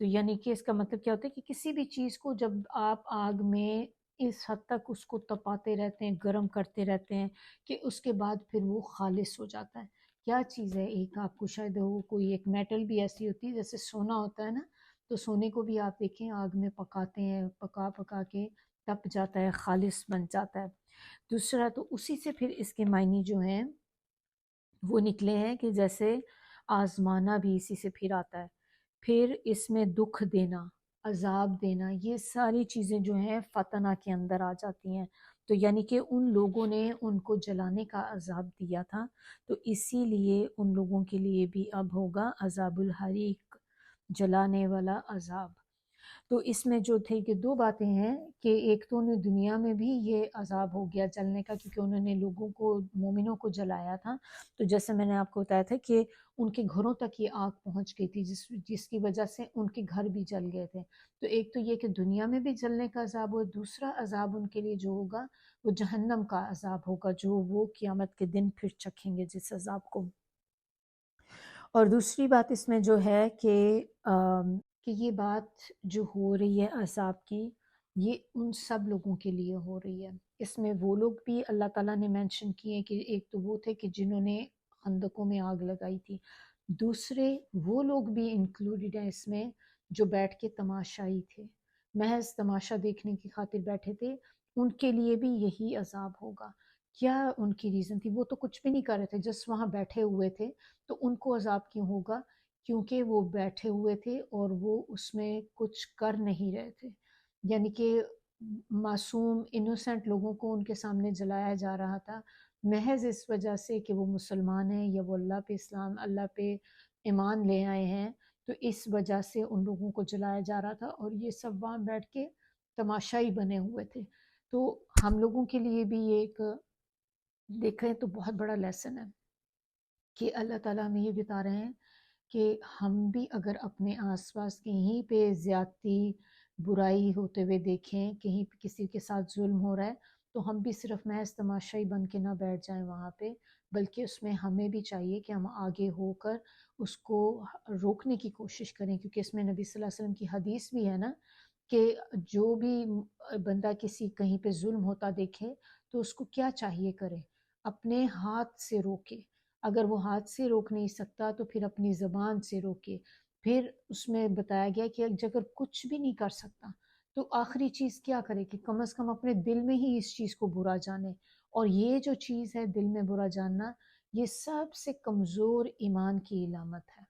تو یعنی کہ اس کا مطلب کیا ہوتا ہے کہ کسی بھی چیز کو جب آپ آگ میں اس حد تک اس کو تپاتے رہتے ہیں، گرم کرتے رہتے ہیں کہ اس کے بعد پھر وہ خالص ہو جاتا ہے۔ کیا چیز ہے؟ ایک آپ کو شاید وہ کوئی ایک میٹل بھی ایسی ہوتی ہے جیسے سونا ہوتا ہے نا، تو سونے کو بھی آپ دیکھیں آگ میں پکاتے ہیں، پکا پکا کے تپ جاتا ہے، خالص بن جاتا ہے۔ دوسرا تو اسی سے پھر اس کے معنی جو ہیں وہ نکلے ہیں کہ جیسے آزمانا بھی اسی سے پھر آتا ہے، پھر اس میں دکھ دینا، عذاب دینا، یہ ساری چیزیں جو ہیں فتنہ کے اندر آ جاتی ہیں۔ تو یعنی کہ ان لوگوں نے ان کو جلانے کا عذاب دیا تھا، تو اسی لیے ان لوگوں کے لیے بھی اب ہوگا عذاب الحریق، جلانے والا عذاب۔ تو اس میں جو تھے کہ دو باتیں ہیں کہ ایک تو انہیں دنیا میں بھی یہ عذاب ہو گیا جلنے کا، کیونکہ انہوں نے لوگوں کو، مومنوں کو جلایا تھا، تو جیسے میں نے آپ کو بتایا تھا کہ ان کے گھروں تک یہ آگ پہنچ گئی تھی، جس کی وجہ سے ان کے گھر بھی جل گئے تھے۔ تو ایک تو یہ کہ دنیا میں بھی جلنے کا عذاب ہو، دوسرا عذاب ان کے لیے جو ہوگا وہ جہنم کا عذاب ہوگا، جو وہ قیامت کے دن پھر چکھیں گے جس عذاب کو۔ اور دوسری بات اس میں جو ہے کہ یہ بات جو ہو رہی ہے عذاب کی، یہ ان سب لوگوں کے لیے ہو رہی ہے۔ اس میں وہ لوگ بھی اللہ تعالیٰ نے مینشن کیے کہ ایک تو وہ تھے کہ جنہوں نے خندقوں میں آگ لگائی تھی، دوسرے وہ لوگ بھی انکلوڈڈ ہیں اس میں جو بیٹھ کے تماشائی تھے، محض تماشا دیکھنے کی خاطر بیٹھے تھے، ان کے لیے بھی یہی عذاب ہوگا۔ کیا ان کی ریزن تھی؟ وہ تو کچھ بھی نہیں کر رہے تھے، جس وہاں بیٹھے ہوئے تھے، تو ان کو عذاب کیوں ہوگا؟ کیونکہ وہ بیٹھے ہوئے تھے اور وہ اس میں کچھ کر نہیں رہے تھے، یعنی کہ معصوم انوسینٹ لوگوں کو ان کے سامنے جلایا جا رہا تھا، محض اس وجہ سے کہ وہ مسلمان ہیں یا وہ اللہ پہ اسلام، اللہ پہ ایمان لے آئے ہیں، تو اس وجہ سے ان لوگوں کو جلایا جا رہا تھا، اور یہ سب وہاں بیٹھ کے تماشائی بنے ہوئے تھے۔ تو ہم لوگوں کے لیے بھی یہ ایک دیکھیں تو بہت بڑا لیسن ہے کہ اللہ تعالیٰ ہمیں یہ بتا رہے ہیں کہ ہم بھی اگر اپنے آس پاس کہیں پہ زیادتی، برائی ہوتے ہوئے دیکھیں، کہیں پہ کسی کے ساتھ ظلم ہو رہا ہے، تو ہم بھی صرف محض تماشائی بن کے نہ بیٹھ جائیں وہاں پہ، بلکہ اس میں ہمیں بھی چاہیے کہ ہم آگے ہو کر اس کو روکنے کی کوشش کریں، کیونکہ اس میں نبی صلی اللہ علیہ وسلم کی حدیث بھی ہے نا کہ جو بھی بندہ کسی کہیں پہ ظلم ہوتا دیکھے تو اس کو کیا چاہیے کرے؟ اپنے ہاتھ سے روکے، اگر وہ ہاتھ سے روک نہیں سکتا تو پھر اپنی زبان سے روکے، پھر اس میں بتایا گیا کہ اگر کچھ بھی نہیں کر سکتا تو آخری چیز کیا کرے کہ کم از کم اپنے دل میں ہی اس چیز کو برا جانے، اور یہ جو چیز ہے دل میں برا جاننا، یہ سب سے کمزور ایمان کی علامت ہے۔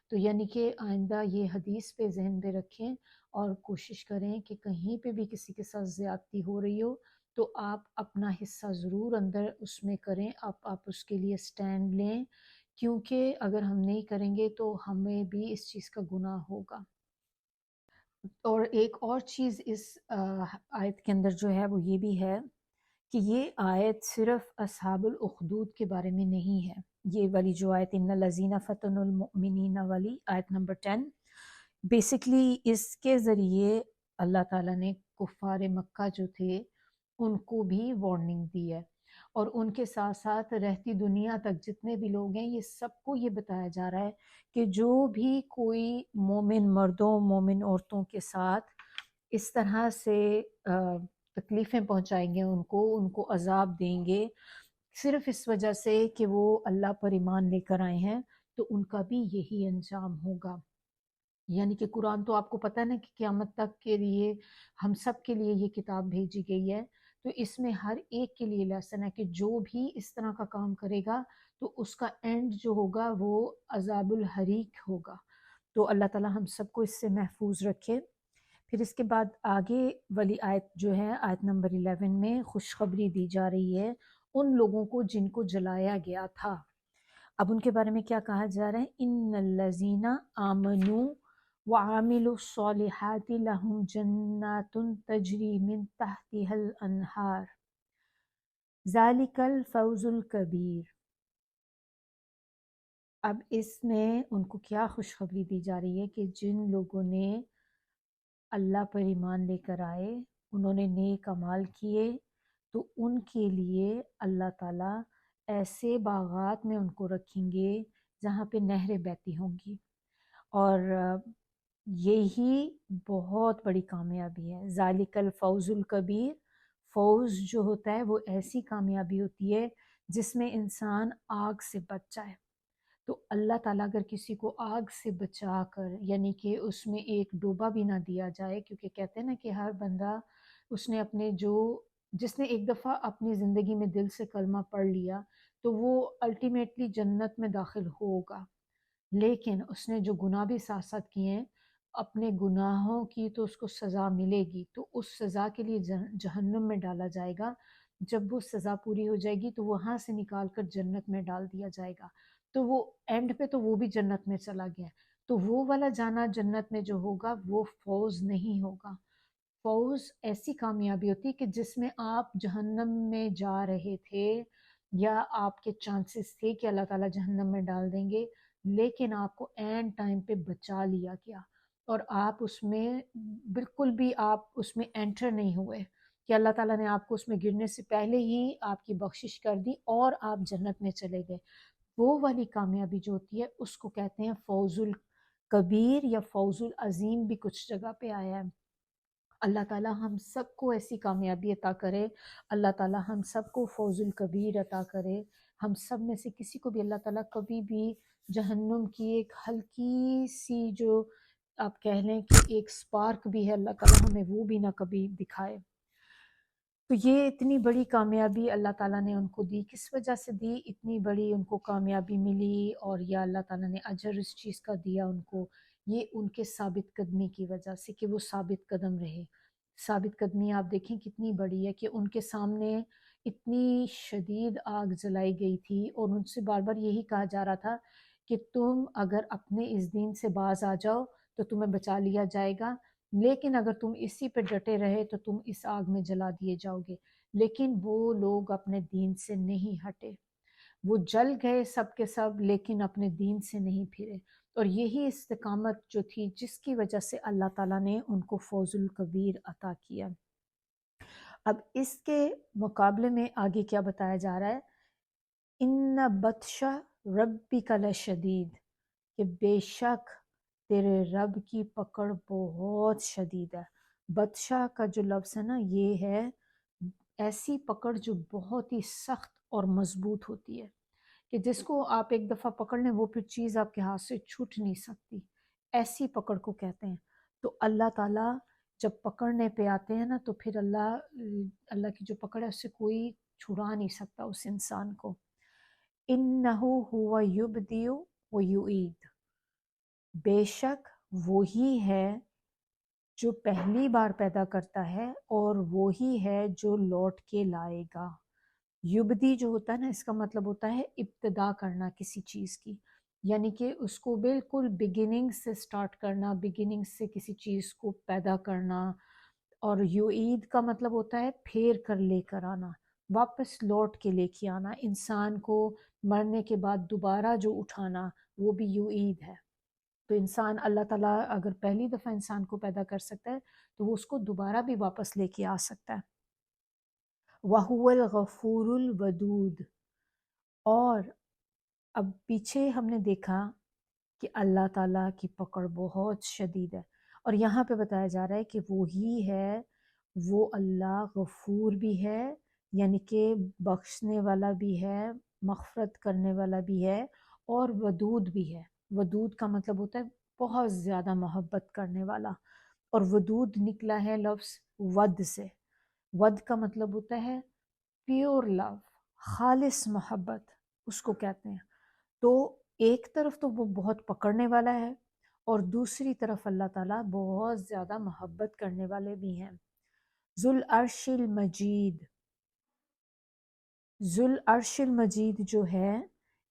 تو یعنی کہ آئندہ یہ حدیث پہ ذہن میں رکھیں اور کوشش کریں کہ کہیں پہ بھی کسی کے ساتھ زیادتی ہو رہی ہو تو آپ اپنا حصہ ضرور اندر اس میں کریں، آپ اس کے لیے سٹینڈ لیں، کیونکہ اگر ہم نہیں کریں گے تو ہمیں بھی اس چیز کا گناہ ہوگا۔ اور ایک اور چیز اس آیت کے اندر جو ہے وہ یہ بھی ہے کہ یہ آیت صرف اصحاب الاخدود کے بارے میں نہیں ہے۔ یہ والی جو آیت ان الذین فتنوا المؤمنین والی آیت نمبر 10، بیسکلی اس کے ذریعے اللہ تعالیٰ نے کفار مکہ جو تھے ان کو بھی وارننگ دی ہے، اور ان کے ساتھ ساتھ رہتی دنیا تک جتنے بھی لوگ ہیں یہ سب کو یہ بتایا جا رہا ہے کہ جو بھی کوئی مومن مردوں، مومن عورتوں کے ساتھ اس طرح سے تکلیفیں پہنچائیں گے، ان کو عذاب دیں گے صرف اس وجہ سے کہ وہ اللہ پر ایمان لے کر آئے ہیں، تو ان کا بھی یہی انجام ہوگا۔ یعنی کہ قرآن تو آپ کو پتہ ہے نا کہ قیامت تک کے لیے ہم سب کے لیے یہ کتاب بھیجی گئی ہے، تو اس میں ہر ایک کے لیے لیسن ہے کہ جو بھی اس طرح کا کام کرے گا تو اس کا اینڈ جو ہوگا وہ عذاب الحریق ہوگا۔ تو اللہ تعالیٰ ہم سب کو اس سے محفوظ رکھے۔ پھر اس کے بعد آگے والی آیت جو ہے آیت نمبر 11 میں خوشخبری دی جا رہی ہے ان لوگوں کو جن کو جلایا گیا تھا۔ اب ان کے بارے میں کیا کہا جا رہا ہے؟ ان الذین آمنوا وعاملوا الصالحات لهم جنات تجری من تحتها الانہار ذالک الفوز الکبیر۔ اب اس میں ان کو کیا خوشخبری دی جا رہی ہے کہ جن لوگوں نے اللہ پر ایمان لے کر آئے، انہوں نے نیک اعمال کیے، تو ان کے لیے اللہ تعالیٰ ایسے باغات میں ان کو رکھیں گے جہاں پہ نہریں بہتی ہوں گی، اور یہی بہت بڑی کامیابی ہے۔ ذالک الفوز الکبیر، فوز جو ہوتا ہے وہ ایسی کامیابی ہوتی ہے جس میں انسان آگ سے بچ جائے۔ تو اللہ تعالیٰ اگر کسی کو آگ سے بچا کر، یعنی کہ اس میں ایک ڈوبا بھی نہ دیا جائے، کیونکہ کہتے ہیں نا کہ ہر بندہ اس نے جس نے ایک دفعہ اپنی زندگی میں دل سے کلمہ پڑھ لیا تو وہ الٹیمیٹلی جنت میں داخل ہوگا، لیکن اس نے جو گناہ بھی ساتھ ساتھ کیے ہیں، اپنے گناہوں کی تو اس کو سزا ملے گی، تو اس سزا کے لیے جہنم میں ڈالا جائے گا۔ جب وہ سزا پوری ہو جائے گی تو وہاں سے نکال کر جنت میں ڈال دیا جائے گا، تو وہ اینڈ پہ تو وہ بھی جنت میں چلا گیا، تو وہ والا جانا جنت میں جو ہوگا وہ فوز نہیں ہوگا۔ فوز ایسی کامیابی ہوتی ہے کہ جس میں آپ جہنم میں جا رہے تھے یا آپ کے چانسز تھے کہ اللہ تعالیٰ جہنم میں ڈال دیں گے، لیکن آپ کو اینڈ ٹائم پہ بچا لیا گیا، اور آپ اس میں بالکل بھی آپ اس میں انٹر نہیں ہوئے کہ اللہ تعالیٰ نے آپ کو اس میں گرنے سے پہلے ہی آپ کی بخشش کر دی اور آپ جنت میں چلے گئے۔ وہ والی کامیابی جو ہوتی ہے اس کو کہتے ہیں فوز الکبیر یا فوز العظیم، بھی کچھ جگہ پہ آیا ہے۔ اللہ تعالیٰ ہم سب کو ایسی کامیابی عطا کرے، اللہ تعالیٰ ہم سب کو فوز الکبیر عطا کرے۔ ہم سب میں سے کسی کو بھی اللہ تعالیٰ کبھی بھی جہنم کی ایک ہلکی سی جو آپ کہہ لیں کہ ایک سپارک بھی ہے، اللہ تعالیٰ ہمیں وہ بھی نہ کبھی دکھائے۔ تو یہ اتنی بڑی کامیابی اللہ تعالیٰ نے ان کو دی، کس وجہ سے دی؟ اتنی بڑی ان کو کامیابی ملی اور یا اللہ تعالیٰ نے اجر اس چیز کا دیا ان کو، یہ ان کے ثابت قدمی کی وجہ سے کہ وہ ثابت قدم رہے۔ ثابت قدمی آپ دیکھیں کتنی بڑی ہے کہ ان کے سامنے اتنی شدید آگ جلائی گئی تھی اور ان سے بار بار یہی کہا جا رہا تھا کہ تم اگر اپنے اس دین سے باز آ جاؤ تو تمہیں بچا لیا جائے گا، لیکن اگر تم اسی پہ ڈٹے رہے تو تم اس آگ میں جلا دیے جاؤ گے۔ لیکن وہ لوگ اپنے دین سے نہیں ہٹے، وہ جل گئے سب کے سب، لیکن اپنے دین سے نہیں پھرے، اور یہی استقامت جو تھی جس کی وجہ سے اللہ تعالیٰ نے ان کو فوز الکبیر عطا کیا۔ اب اس کے مقابلے میں آگے کیا بتایا جا رہا ہے؟ ان بطش ربک لشدید، کہ بے شک تیرے رب کی پکڑ بہت شدید ہے۔ بطشہ کا جو لفظ ہے نا، یہ ہے ایسی پکڑ جو بہت ہی سخت اور مضبوط ہوتی ہے، کہ جس کو آپ ایک دفعہ پکڑ لیں وہ پھر چیز آپ کے ہاتھ سے چھوٹ نہیں سکتی، ایسی پکڑ کو کہتے ہیں۔ تو اللہ تعالیٰ جب پکڑنے پہ آتے ہیں نا تو پھر اللہ کی جو پکڑ ہے اس سے کوئی چھڑا نہیں سکتا اس انسان کو۔ اِنَّهُ هُوَ يُبْدِئُ وَيُعِيدُ، بے شک وہی ہے جو پہلی بار پیدا کرتا ہے اور وہی ہے جو لوٹ کے لائے گا۔ یبدی جو ہوتا ہے نا، اس کا مطلب ہوتا ہے ابتدا کرنا کسی چیز کی، یعنی کہ اس کو بالکل بگننگ سے سٹارٹ کرنا، بگننگ سے کسی چیز کو پیدا کرنا۔ اور یعید کا مطلب ہوتا ہے پھیر کر لے کر آنا، واپس لوٹ کے لے کے آنا، انسان کو مرنے کے بعد دوبارہ جو اٹھانا، وہ بھی یعید ہے۔ تو انسان، اللہ تعالیٰ اگر پہلی دفعہ انسان کو پیدا کر سکتا ہے تو وہ اس کو دوبارہ بھی واپس لے کے آ سکتا ہے۔ وَهُوَ الْغَفُورُ الْوَدُودُ، اور اب پیچھے ہم نے دیکھا کہ اللہ تعالیٰ کی پکڑ بہت شدید ہے، اور یہاں پہ بتایا جا رہا ہے کہ وہی ہے، وہ اللہ غفور بھی ہے، یعنی کہ بخشنے والا بھی ہے، مغفرت کرنے والا بھی ہے، اور ودود بھی ہے۔ ودود کا مطلب ہوتا ہے بہت زیادہ محبت کرنے والا، اور ودود نکلا ہے لفظ ود سے۔ ود کا مطلب ہوتا ہے پیور لو، خالص محبت اس کو کہتے ہیں۔ تو ایک طرف تو وہ بہت پکڑنے والا ہے، اور دوسری طرف اللہ تعالیٰ بہت زیادہ محبت کرنے والے بھی ہیں۔ ذو العرش المجید، ذو العرش المجید جو ہے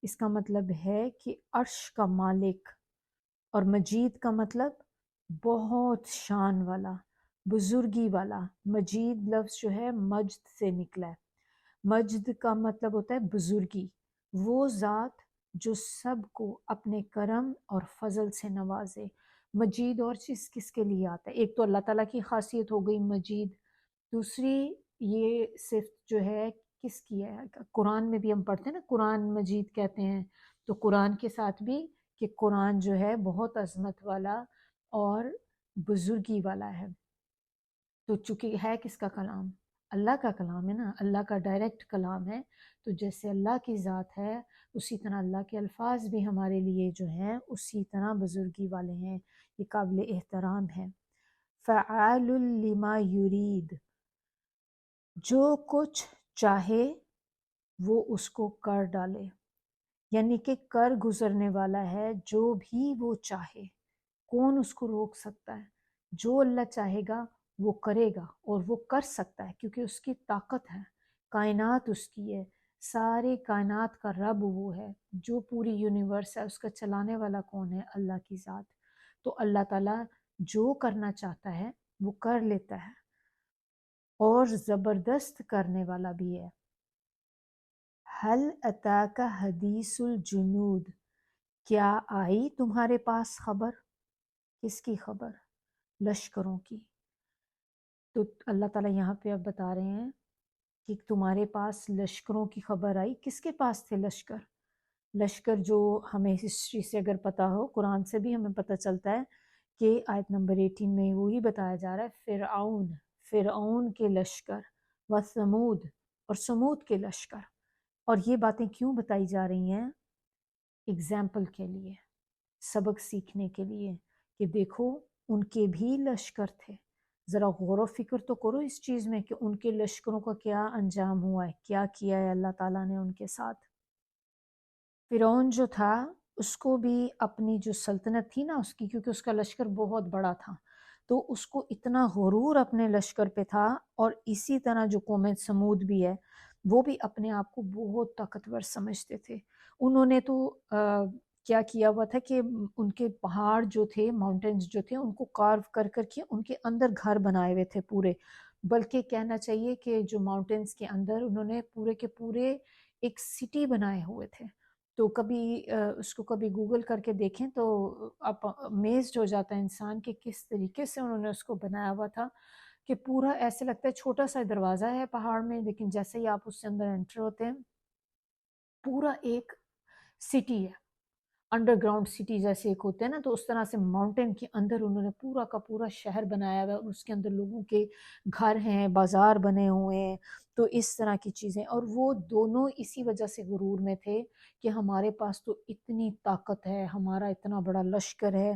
اس کا مطلب ہے کہ عرش کا مالک، اور مجید کا مطلب بہت شان والا، بزرگی والا۔ مجید لفظ جو ہے مجد سے نکلا ہے، مجد کا مطلب ہوتا ہے بزرگی، وہ ذات جو سب کو اپنے کرم اور فضل سے نوازے۔ مجید اور چیز کس کے لیے آتا ہے؟ ایک تو اللہ تعالیٰ کی خاصیت ہو گئی مجید، دوسری یہ صفت جو ہے کس کی ہے؟ قرآن میں بھی ہم پڑھتے ہیں نا، قرآن مجید کہتے ہیں، تو قرآن کے ساتھ بھی کہ قرآن جو ہے بہت عظمت والا اور بزرگی والا ہے۔ تو چونکہ ہے کس کا کلام؟ اللہ کا کلام ہے نا، اللہ کا ڈائریکٹ کلام ہے، تو جیسے اللہ کی ذات ہے اسی طرح اللہ کے الفاظ بھی ہمارے لیے جو ہیں اسی طرح بزرگی والے ہیں، یہ قابل احترام ہے۔ فعال لما یرید، جو کچھ چاہے وہ اس کو کر ڈالے، یعنی کہ کر گزرنے والا ہے جو بھی وہ چاہے، کون اس کو روک سکتا ہے؟ جو اللہ چاہے گا وہ کرے گا، اور وہ کر سکتا ہے کیونکہ اس کی طاقت ہے، کائنات اس کی ہے، سارے کائنات کا رب وہ ہے، جو پوری یونیورس ہے اس کا چلانے والا کون ہے؟ اللہ کی ذات۔ تو اللہ تعالیٰ جو کرنا چاہتا ہے وہ کر لیتا ہے، اور زبردست کرنے والا بھی ہے۔ حل اتاک حدیث الجنود، کیا آئی تمہارے پاس خبر؟ کس کی خبر؟ لشکروں کی۔ تو اللہ تعالیٰ یہاں پہ اب بتا رہے ہیں کہ تمہارے پاس لشکروں کی خبر آئی۔ کس کے پاس تھے لشکر؟ لشکر جو ہمیں ہسٹری سے اگر پتہ ہو، قرآن سے بھی ہمیں پتہ چلتا ہے کہ آیت نمبر 18 میں وہی بتایا جا رہا ہے، فرعون کے لشکر، و ثمود، اور سمود کے لشکر۔ اور یہ باتیں کیوں بتائی جا رہی ہیں؟ اگزامپل کے لیے، سبق سیکھنے کے لیے، کہ دیکھو ان کے بھی لشکر تھے، ذرا غور و فکر تو کرو اس چیز میں کہ ان کے لشکروں کا کیا انجام ہوا ہے، کیا کیا ہے اللہ تعالیٰ نے ان کے ساتھ۔ فرعون جو تھا اس کو بھی اپنی جو سلطنت تھی نا اس کی، کیونکہ اس کا لشکر بہت بڑا تھا، تو اس کو اتنا غرور اپنے لشکر پہ تھا، اور اسی طرح جو قوم سمود بھی ہے وہ بھی اپنے آپ کو بہت طاقتور سمجھتے تھے۔ انہوں نے تو کیا کیا ہوا تھا کہ ان کے پہاڑ جو تھے، ماؤنٹینز جو تھے، ان کو کارو کر کر کے ان کے اندر گھر بنائے ہوئے تھے پورے، بلکہ کہنا چاہیے کہ جو ماؤنٹینز کے اندر انہوں نے پورے کے پورے ایک سٹی بنائے ہوئے تھے۔ تو کبھی اس کو کبھی گوگل کر کے دیکھیں تو آپ امیزڈ ہو جاتا ہے انسان کہ کس طریقے سے انہوں نے اس کو بنایا ہوا تھا، کہ پورا ایسے لگتا ہے چھوٹا سا دروازہ ہے پہاڑ میں، لیکن جیسے ہی آپ اس سے اندر انٹر ہوتے ہیں پورا ایک سٹی ہے، انڈر گراؤنڈ سٹی جیسے ایک ہوتے ہیں نا، تو اس طرح سے ماؤنٹین کے اندر انہوں نے پورا کا پورا شہر بنایا ہوا ہے، اور اس کے اندر لوگوں کے گھر ہیں، بازار بنے ہوئے ہیں، تو اس طرح کی چیزیں۔ اور وہ دونوں اسی وجہ سے غرور میں تھے کہ ہمارے پاس تو اتنی طاقت ہے، ہمارا اتنا بڑا لشکر ہے،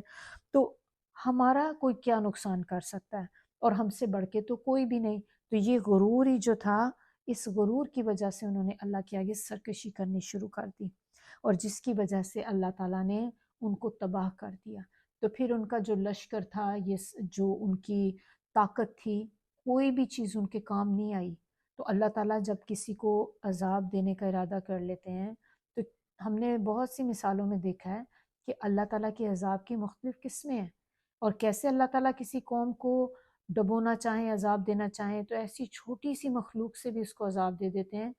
تو ہمارا کوئی کیا نقصان کر سکتا ہے، اور ہم سے بڑھ کے تو کوئی بھی نہیں۔ تو یہ غرور ہی جو تھا، اس غرور کی وجہ سے انہوں نے اللہ کے آگے سرکشی کرنی شروع کر دی، اور جس کی وجہ سے اللہ تعالیٰ نے ان کو تباہ کر دیا۔ تو پھر ان کا جو لشکر تھا، یہ جو ان کی طاقت تھی، کوئی بھی چیز ان کے کام نہیں آئی۔ تو اللہ تعالیٰ جب کسی کو عذاب دینے کا ارادہ کر لیتے ہیں، تو ہم نے بہت سی مثالوں میں دیکھا ہے کہ اللہ تعالیٰ کے عذاب کی مختلف قسمیں ہیں، اور کیسے اللہ تعالیٰ کسی قوم کو ڈبونا چاہیں، عذاب دینا چاہیں، تو ایسی چھوٹی سی مخلوق سے بھی اس کو عذاب دے دیتے ہیں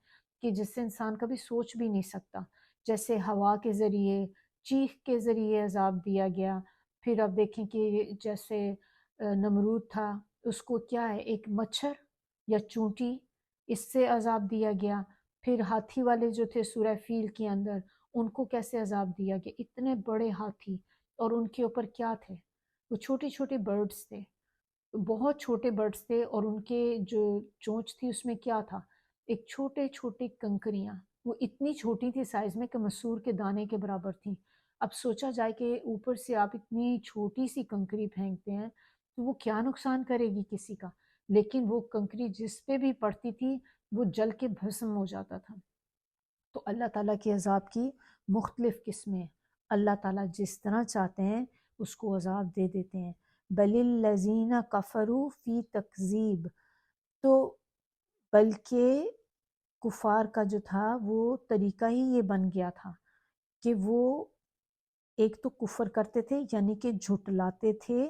کہ جس سے انسان کبھی سوچ بھی نہیں سکتا، جیسے ہوا کے ذریعے، چیخ کے ذریعے عذاب دیا گیا۔ پھر اب دیکھیں کہ جیسے نمرود تھا، اس کو کیا ہے، ایک مچھر یا چونٹی، اس سے عذاب دیا گیا۔ پھر ہاتھی والے جو تھے سورہ فیل کے اندر، ان کو کیسے عذاب دیا گیا، اتنے بڑے ہاتھی، اور ان کے اوپر کیا تھے، وہ چھوٹے چھوٹے برڈز تھے، بہت چھوٹے برڈز تھے، اور ان کے جو چونچ تھی اس میں کیا تھا، ایک چھوٹے چھوٹے کنکریاں، وہ اتنی چھوٹی تھی سائز میں کہ مسور کے دانے کے برابر تھیں۔ اب سوچا جائے کہ اوپر سے آپ اتنی چھوٹی سی کنکری پھینکتے ہیں تو وہ کیا نقصان کرے گی کسی کا، لیکن وہ کنکری جس پہ بھی پڑتی تھی وہ جل کے بھسم ہو جاتا تھا۔ تو اللہ تعالیٰ کے عذاب کی مختلف قسمیں، اللہ تعالیٰ جس طرح چاہتے ہیں اس کو عذاب دے دیتے ہیں۔ بل الذین کفروا فی تکذیب، تو بلکہ کفار کا جو تھا وہ طریقہ ہی یہ بن گیا تھا کہ وہ ایک تو کفر کرتے تھے، یعنی کہ جھٹلاتے تھے،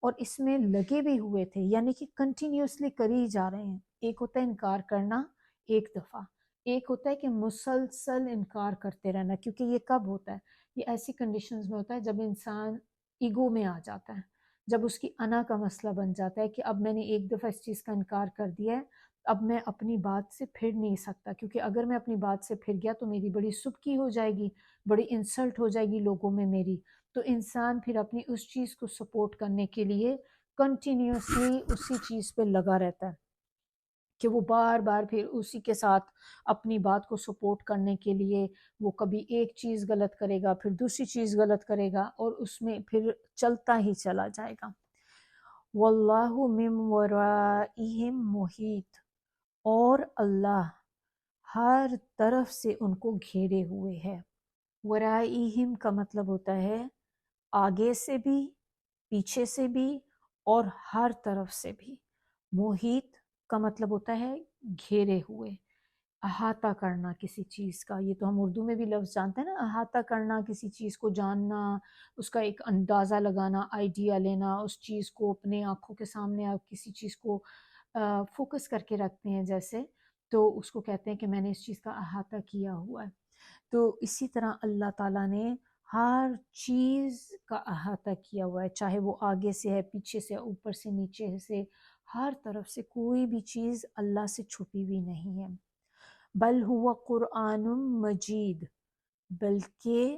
اور اس میں لگے بھی ہوئے تھے، یعنی کہ کنٹینیوسلی کری جا رہے ہیں۔ ایک ہوتا ہے انکار کرنا ایک دفعہ، ایک ہوتا ہے کہ مسلسل انکار کرتے رہنا، کیونکہ یہ کب ہوتا ہے، یہ ایسی کنڈیشنز میں ہوتا ہے جب انسان ایگو میں آ جاتا ہے، جب اس کی انا کا مسئلہ بن جاتا ہے کہ اب میں نے ایک دفعہ اس چیز کا انکار کر دیا ہے اب میں اپنی بات سے پھر نہیں سکتا، کیونکہ اگر میں اپنی بات سے پھر گیا تو میری بڑی سبکی ہو جائے گی، بڑی انسلٹ ہو جائے گی لوگوں میں میری. تو انسان پھر اپنی اس چیز کو سپورٹ کرنے کے لیے کنٹینیوسلی اسی چیز پہ لگا رہتا ہے کہ وہ بار بار پھر اسی کے ساتھ اپنی بات کو سپورٹ کرنے کے لیے وہ کبھی ایک چیز غلط کرے گا، پھر دوسری چیز غلط کرے گا، اور اس میں پھر چلتا ہی چلا جائے گا. واللہ من ورائہم محیط، اور اللہ ہر طرف سے ان کو گھیرے ہوئے ہے. ورائہم کا مطلب ہوتا ہے آگے سے بھی، پیچھے سے بھی، اور ہر طرف سے بھی. محیط کا مطلب ہوتا ہے گھیرے ہوئے، احاطہ کرنا کسی چیز کا. یہ تو ہم اردو میں بھی لفظ جانتے ہیں نا، احاطہ کرنا، کسی چیز کو جاننا، اس کا ایک اندازہ لگانا، آئیڈیا لینا، اس چیز کو اپنے آنکھوں کے سامنے آپ کسی چیز کو فوکس کر کے رکھتے ہیں جیسے، تو اس کو کہتے ہیں کہ میں نے اس چیز کا احاطہ کیا ہوا ہے. تو اسی طرح اللہ تعالیٰ نے ہر چیز کا احاطہ کیا ہوا ہے، چاہے وہ آگے سے ہے، پیچھے سے، اوپر سے، نیچے سے، ہر طرف سے کوئی بھی چیز اللہ سے چھپی ہوئی نہیں ہے. بل ہوا قرآن مجید، بلکہ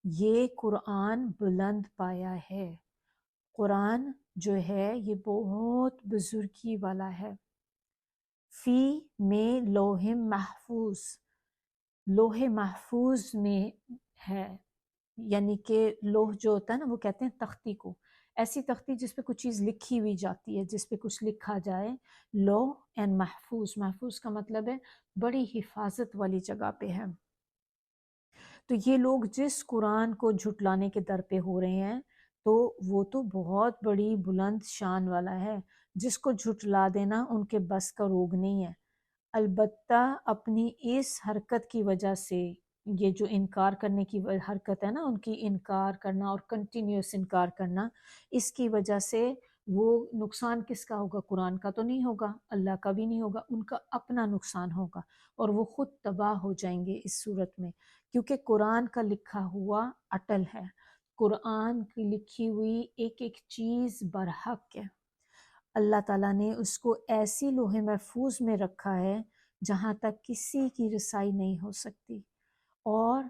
یہ قرآن بلند پایا ہے. قرآن جو ہے یہ بہت بزرگی والا ہے. فی میں لوح محفوظ، لوح محفوظ میں ہے. یعنی کہ لوح جو ہوتا ہے نا، وہ کہتے ہیں تختی کو، ایسی تختی جس پہ کچھ چیز لکھی ہوئی جاتی ہے، جس پہ کچھ لکھا جائے. لوح اینڈ محفوظ، محفوظ کا مطلب ہے بڑی حفاظت والی جگہ پہ ہے. تو یہ لوگ جس قرآن کو جھٹلانے کے در پہ ہو رہے ہیں تو وہ تو بہت بڑی بلند شان والا ہے. جس کو جھٹلا دینا ان کے بس کا روگ نہیں ہے. البتہ اپنی اس حرکت کی وجہ سے، یہ جو انکار کرنے کی حرکت ہے نا ان کی، انکار کرنا اور کنٹینیوس انکار کرنا، اس کی وجہ سے وہ نقصان کس کا ہوگا؟ قرآن کا تو نہیں ہوگا، اللہ کا بھی نہیں ہوگا، ان کا اپنا نقصان ہوگا، اور وہ خود تباہ ہو جائیں گے اس صورت میں. کیونکہ قرآن کا لکھا ہوا اٹل ہے، قرآن کی لکھی ہوئی ایک ایک چیز برحق ہے. اللہ تعالیٰ نے اس کو ایسی لوح محفوظ میں رکھا ہے جہاں تک کسی کی رسائی نہیں ہو سکتی، اور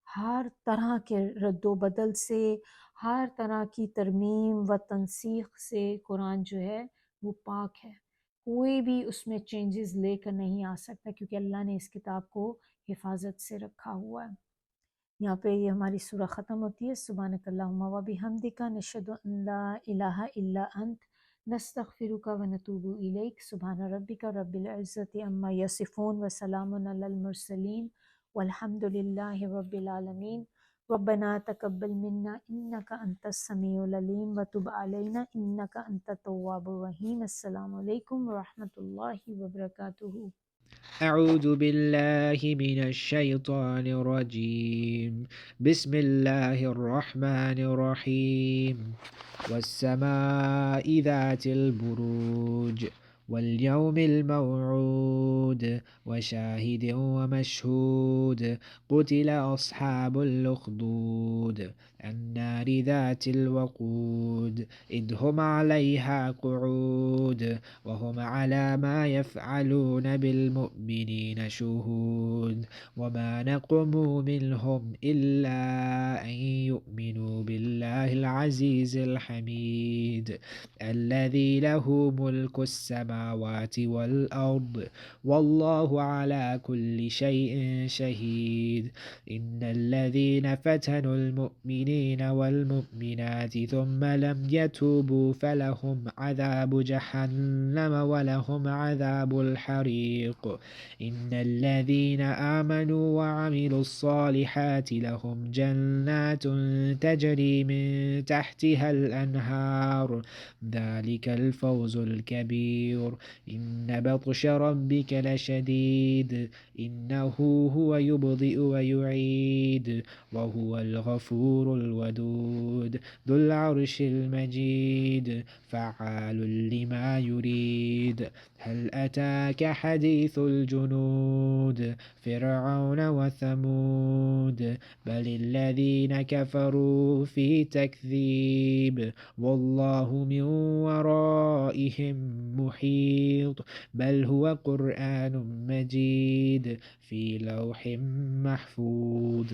ہر طرح کے رد و بدل سے، ہر طرح کی ترمیم و تنسیخ سے قرآن جو ہے وہ پاک ہے. کوئی بھی اس میں چینجز لے کر نہیں آ سکتا، کیونکہ اللہ نے اس کتاب کو حفاظت سے رکھا ہوا ہے. یہاں پہ یہ ہماری سورہ ختم ہوتی ہے. سبحانک اللہم و بحمدک، نشہد ان لا الہ الا انت، نستغفرک و نتوب الیک. سبحان ربک رب العزت عما یصفون وسلام علی المرسلین والحمد للہ رب العالمین. ربنا تقبل منا انک انت السمیع العلیم وتب علینا انک انت التواب الرحیم. السلام علیکم ورحمۃ اللہ وبرکاتہ. أعوذ بالله من الشيطان الرجيم. بسم الله الرحمن الرحيم. والسماء ذات البروج واليوم الموعود وشاهد ومشهود. قتل أصحاب الأخدود النار ذات الوقود إذ هم عليها قعود وهم على ما يفعلون بالمؤمنين شهود. وما نقموا منهم إلا أن يؤمنوا بالله العزيز الحميد الذي له ملك السماوات والأرض والله على كل شيء شهيد. إن الذين فتنوا المؤمنين والمؤمنات ثم لم يتوبوا فلهم عذاب جهنم ولهم عذاب الحريق. إن الذين آمنوا وعملوا الصالحات لهم جنات تجري من تحتها الأنهار ذلك الفوز الكبير. إن بطش ربك لشديد إنه هو يبدئ ويعيد وهو الغفور الودود ذو العرش المجيد فعال لما يريد. هل أتاك حديث الجنود فرعون وثمود بل الذين كفروا في تكذيب والله من ورائهم محيط. محيط بل هو قرآن مجيد في لوح محفوظ